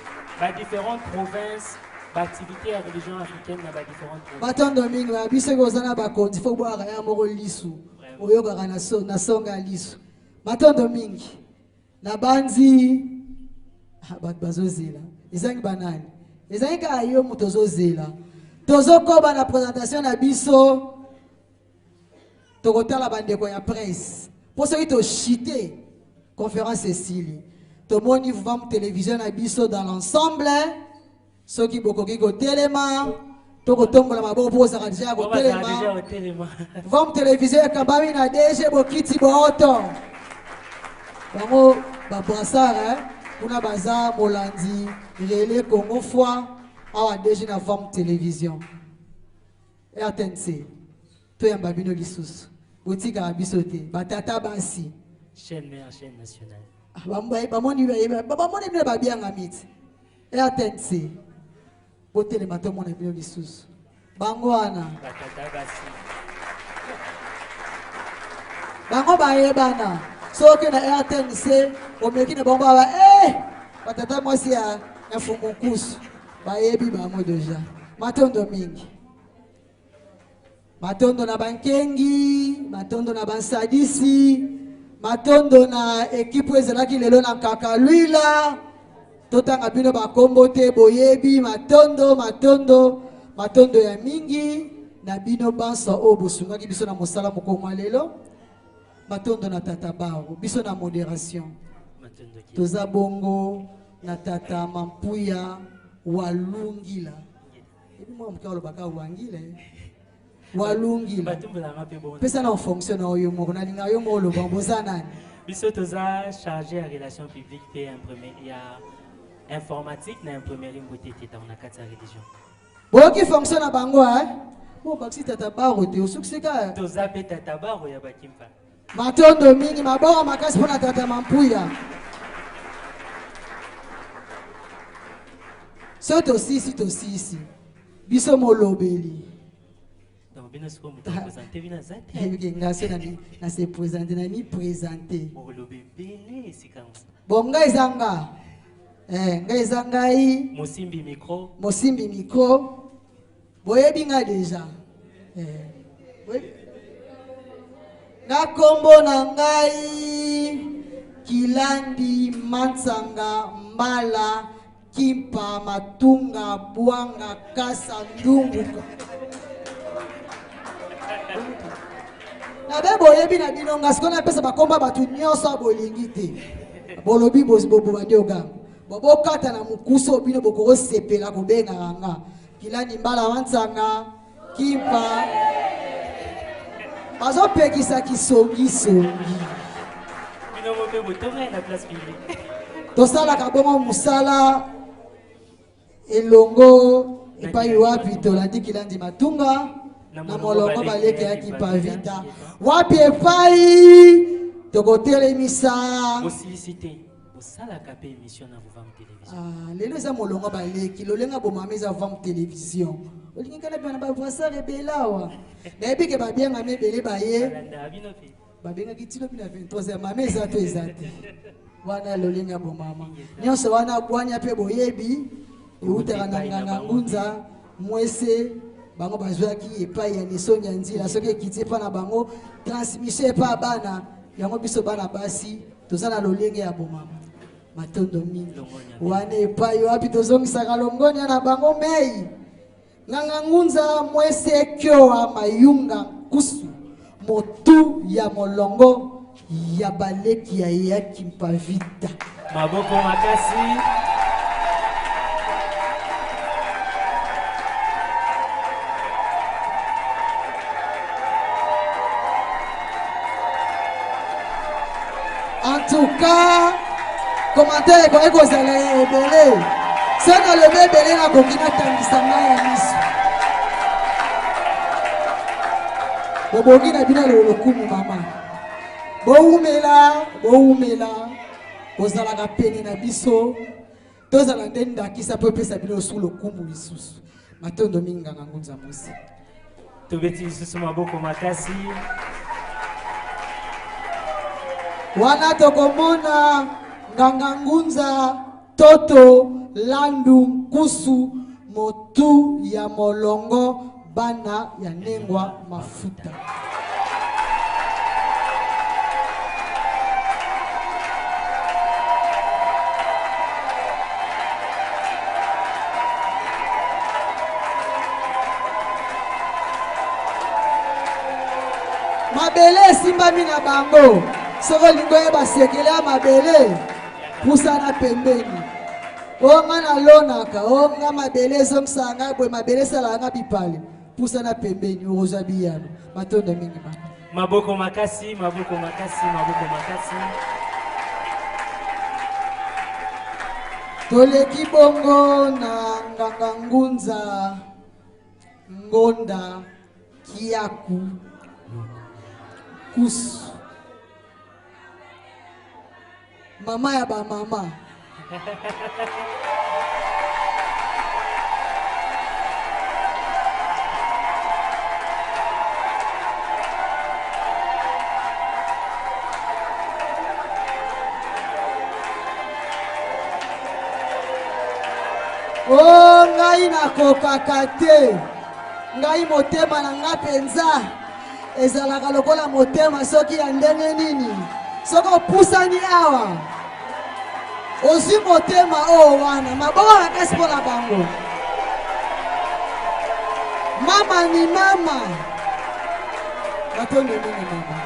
ba différentes provinces d'activités à religion africaine dans différentes provinces. Batondo mingi ba biso kozana bakonzi fo bwa ya moko lisu oyoka na songa lisu batondo mingi na banzi bat bazozela ezangi banani ezangi ka yo mutozozela tozokoba na présentation na biso tokotala bandeko ya presse pour ceux qui to chité conférence Cécile tomoni Vuvamu télévision na biso dans l'ensemble ceux qui bokoki ko telema tokotongola maboko pour ça déjà ko telema Vuvamu télévision kambami na DG bokiti boto bango ba brassard kuna baza molandi relais Congo foi awa DG na Vuvamu télévision RTNC toyamba bino lisusu botika biso te batata basi Chaîne mère, chaîne nationale. bamoni bino babianga miti RTNC botelema tomona bino lisusu bango wana Batata basi. bango bayebana soki na RTNC omeki na bango baba batata mwasi ya fungukusu bayebi bango deja matondo mingi matondo na bankengi matondo na bansadisi matondo na ekipe ezalaki lelo na kakalwila totanga bino bakombo te boyebi matondo ya mingi na bino bansa oyo bosungaki biso na mosala mokongwa lelo matondo na tata bao biso na modération toza bongo na tata Mampuya Walungila ebi mwa mka olobaka wangila Walungila pesa na fonction na oyo moko na linga yo mo loba boza nani biso toza chargé à relations publiques et imprimé ya informatique na imprimerie mbote teta na kati ya religion boki fonction na bango bo baksi tata baro te osukisika toza pe tata baro ya bakimpa matondo mingi mabora makasi pona tata Mampuya so tosisi biso molobeli donc bino siko muto présenter bina zate ngase na se présenter na mi présenter olobe bele sikamo bonga ezanga ngai ezangai mosimbi micro boyebi nga deja na kombo na ngai Kilandi Mansanga Mbala Kimpa Matunga Bwanga Kasa Ndungu na be boyebi na bino nga sikona pesa bakomba batu nyonso bolingi te bolobi bobo badioga bobo kata na mukuso bino boko sepela kobenga nga Kilandi Mbala Mansanga Kimpa bazo pekisa kisongi tosala kabongo musala elongo epai wapi tolandi Kilandi Matunga na molongo baleke yaki pavita wapi epai tokotelemisa possibilité osala kape émission na Vam télévision lelo eza molongo baleki lolenga bomama eza Vam télévision olingi kana bana ba voisa rebelawa na ebike babianga mebele baye babengaki tino bina 23h mama eza to ezate wana lolenga bomama nyonso wana bwanya pe boyebi eutaka na nganga ngunza mwese bango bazwaki epai ya nisongi ya nzila soki ekiti epa na bango transmission epa bana yango biso bana basi toza na lolenge ya bomama matondo mingi wana epai wapi tozongisaka longoni na bango mei nganga ngunza mwese kyoa mayunga kusu motu ya molongo ya baleki ya yaki mpavita maboko makasi en tout cas commentaire ko ekozala ebele saka lobe ebele na kokina tangisa ngai ya miso boboki na bino lokumu mama boumela bozalaka pene na biso tozala nde ndakisa po epesa bino su lokumu lisusu matondo mingi nganga ngunza mosi tobeti lisusu maboko makasi wana tokomona nganga ngunza toto landu nkusu motu ya molongo bana ya nengwa mafuta mabele esimbami na bango soko lingo ye basekele ya mabele pusana pembeni onga nalonaka onga mabele ezongisa ngai boye mabele esalaka nga bipale pusana pembeni okozwa biyano matondo mingi maboko makasi maboko makasi maboko makasi toleki bongo na nganga ngunza ngonda Kiaku Kusu mama ya ba mama oh ngai nakokaka te ngai motema na nga penza ezalaka lokola motema soki ya ndenge nini soki opusani awa ozwi motema oyo wana maboko makasi mpo na bango mama ni mama batondo nini mama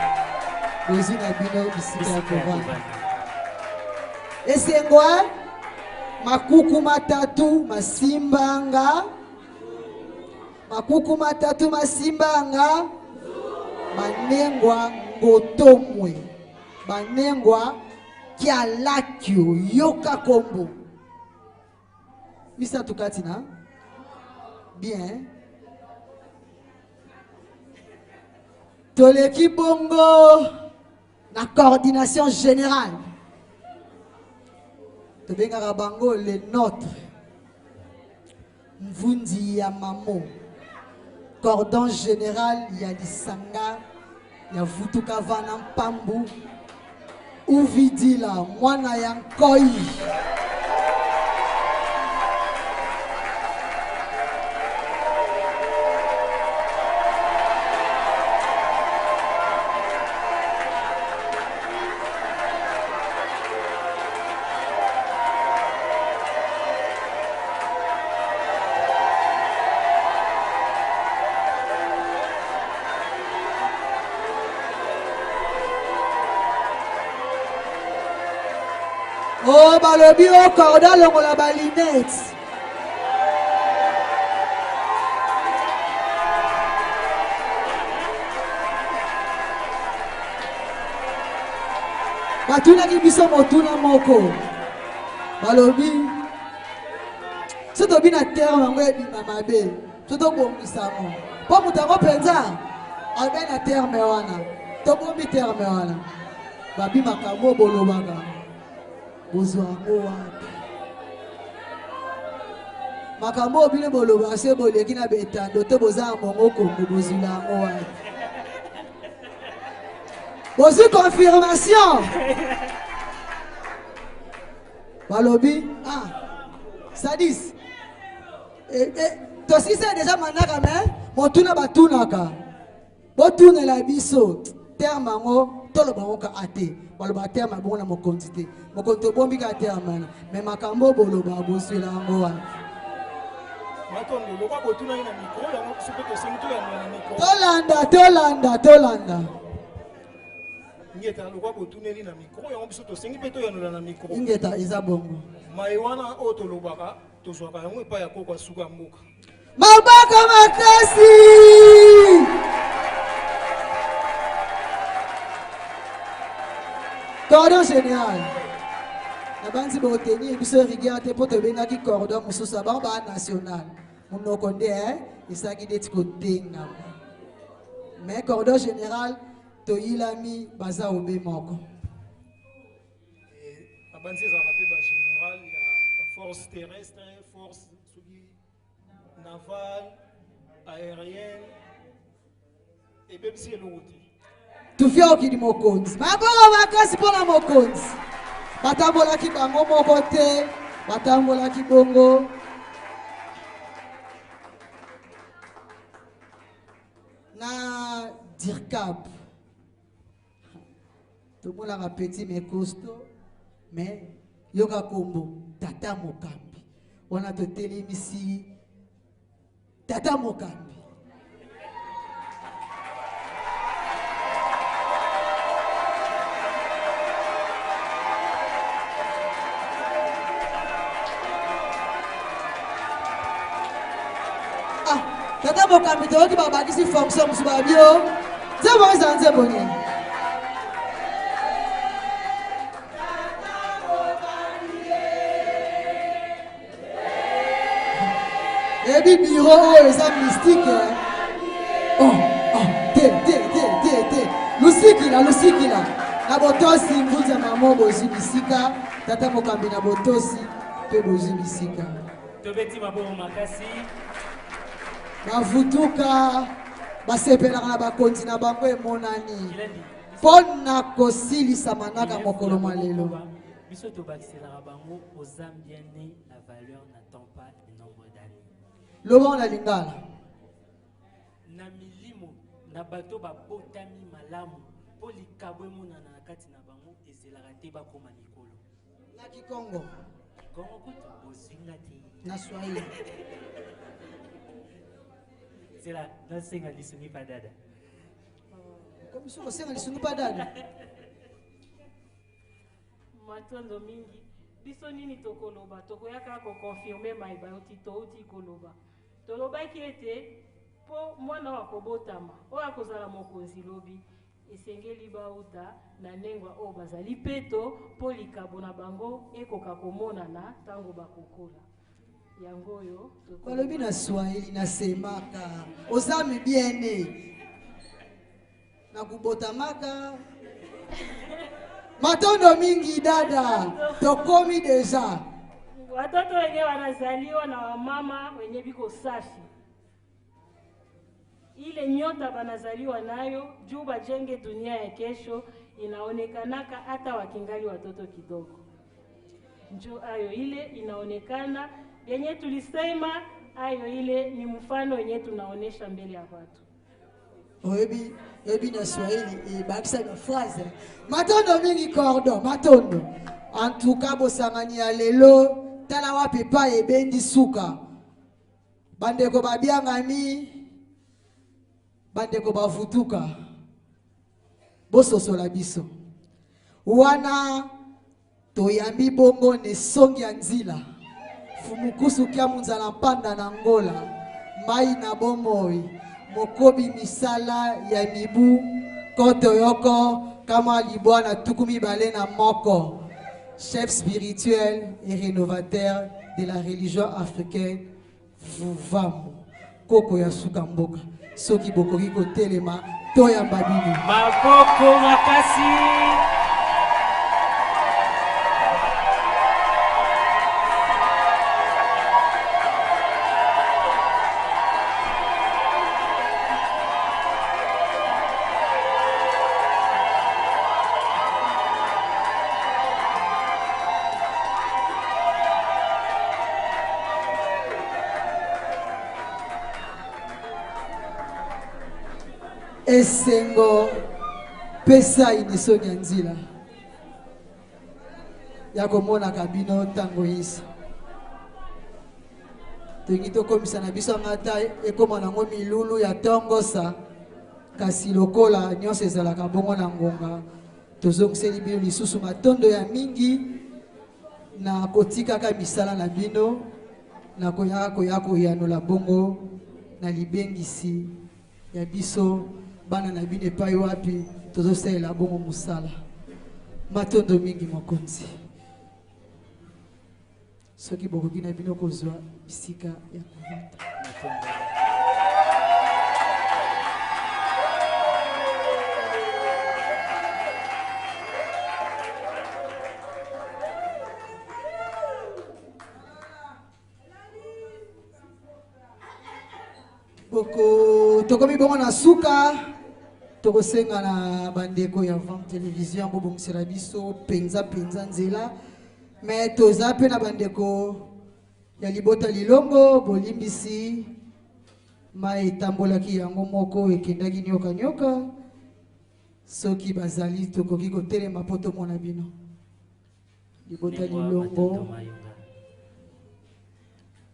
ozwi na bino bisika ya kovanda esengo makuku matatu masimbanga makuku matatu masimbanga banengwa ngotomwe banengwa kialakio yoka kombo misatu kati na bien toleki bongo na coordination générale tobengaka bango le notre mvundi ya mamo cordon général ya lisanga ya vutuka vana mpambu uvidila mwana ya nkoi oh balobi o corda longola balinete batunaki biso motuna moko balobi so tobi na terre yango ebima mabe so tobongisamo mpo moto yango mpenza abe na terme wana tobombi terme wana babimaka mo bolobaka bozwa yango wapi makambo obile boloba se boleki na betando te boza ya mongo kongo bozwila yango wapi bozwi confirmation balobi sadis tosisa deja manaka me motuna batunaka botunela biso terme yango toloba ngo ka ate baloba terme bongo na mokonzi te mokonzi tobombi ka terme me makambo boloba boswela yango wana tolanda ingeta eza bongo maboko makasi cordon général nabanzi baoteni biso rigueur te mpo tobengaki cordon mosusu abango baa national monoko nde esaki neti kotengama mais cordon général toyilami baza obe moko nabanzi ezalaka mpe bagénéral ya force terrestre force soki naval aérienne ebebisi eloko te tufia okili mokonzi maboko makasi mpo na mokonzi batambolaki bango moko te batambolaki bongo na dirkab tomonaka petit mais costaud mais yoka kombo tata mokambi wana totelemisi tata mokambi tata mokambi toyoki babakisi fonction mosu babio nzembo ezala nzembo nini ebi biro oyo eza mystique lusikila na botosi mvunza mamo bozi bisika tata mokambi na botosi pe bozi bisika tobeti mabongo makasi bavutuka basepelaka na bakonzi na bango emonani mpo na kosilisa manaka mokolo mwa lelo biso tobakiselaka bango oza bien né la valeur n'attend pas le nombre d'années loba na lingala na milimo na bato babotami malamu mpo likabo emonana na kati na bango ezelaka te bakoma mikolo na kikongo kikongo kutu bozinga te na swahili zela nasenga lisungi pa dada komiso kosenga lisungi pa dada matondo mingi biso nini tokoloba tokoyaka kokonfirme mayeba oti touti koloba tolobaki ete mpo mwana wa kobotama oyo akozala mokonzi lobi esengeli bauta na ndengwa oyo bazali peto mpo likabo na bango ekoka komonana ntango bakokola yango oyo balobi na swahili nasemaka ozami biene na kubotamaka matondo mingi dada tokomi deja watoto wenye wanazaliwa na wamama wenye biko safi ile nyota banazaliwa nayo juu bajenge dunia ya kesho inaonekanaka hata wakingali watoto kidogo njo ayo ile inaonekana yenye tulisema ayo ile ni mfano wenye tunaonesha mbele ya watu oyebi na swahili bakisa na phrase matondo mingi cordon matondo en tout cas bosangani ya lelo tala wapi pa ebendi suka bandeko babiangami bandeko bavutuka bososola biso wana toyambi bongo ne songi ya nzila fumukusu kia munzala mpanda na ngola mai na bomoi mokobi misala ya mibu koto yoko kama libwana tuku mibale na moko chef spirituel et rénovateur de la religion africaine Vuvamu koko ya suka mboka soki bokoki kotelema toyamba bino maboko makasi esengo pesa inisoni ya nzila ya komonaka bino ntango yisa tolingi tokomisa na biso ngata ekoma nango milulu ya tongosa kasi lokola nyonso ezalaka bongo na ngonga tozongiseli bino lisusu matondo ya mingi na kotikaka misala na bino na koyaka koyanola bongo na libengisi ya biso bana na bino epai wapi tozosalela bongo mosala matondo mingi mokonzi soki bokoki na bino kozwa bisika ya kovanda boko tokomi bongo na suka tokosenga na bandeko ya Vent Télévision bobongisela biso penza nzela mais toza pe na bandeko ya libota lilongo bolimbisi mai etambolaki yango moko ekendaki nyoka soki bazali tokoki kotelema po tomona bino libota lilongo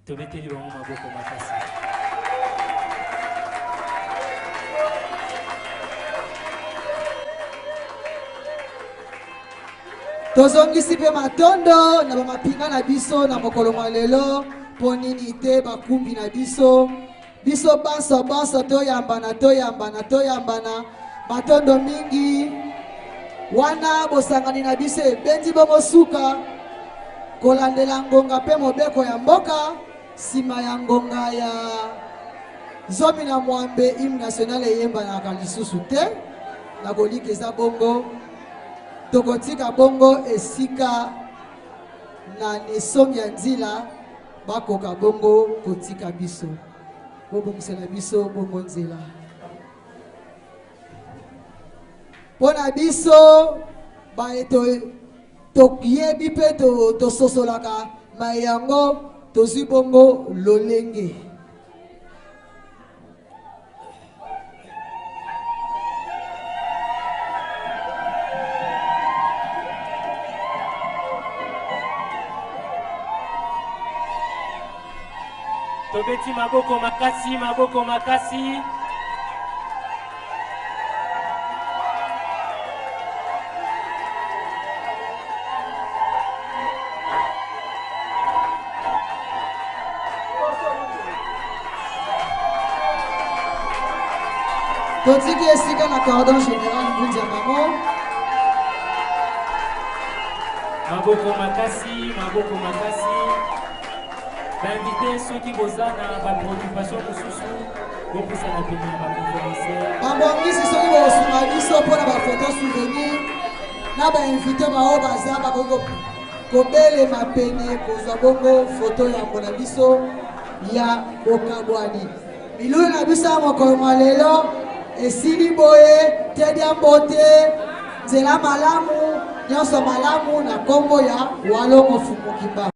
tobeteli bango maboko makasi tozongisi pe matondo na bamapinga na biso na mokolo mwa lelo mpo nini te bakumbi na biso banso toyambana matondo mingi wana bosangani na biso ebendi bongo suka kolandela ngonga mpe mobeko ya mboka nsima ya ngonga ya zomi na mwambe hymne national eyembanaka lisusu te na kolika eza bongo tokotika bongo esika na nesongi ya nzela bakoka bongo kotika biso bobongisela biso bongo nzela mpona biso toyebi mpe tososolaka mayango tozwi bongo lolenge tobeti maboko makasi, maboko makasi. totiki esika na cordon général mbunzi ya mamo maboko makasi, maboko makasi. Invité ceux qui bossent dans la préoccupation mosusu bopesa na pene ya baconferencier babongisi soki bosunga biso mpona bafoto souvenir na bainvité bao baza bakoki kobelema pene kozwa bongo foto ya mbona biso ya bokabwani milulu na biso ya mokolo mwa lelo esili boye tedia mbote nzela malamu nyonso malamu na nkombo ya walongo fumukiba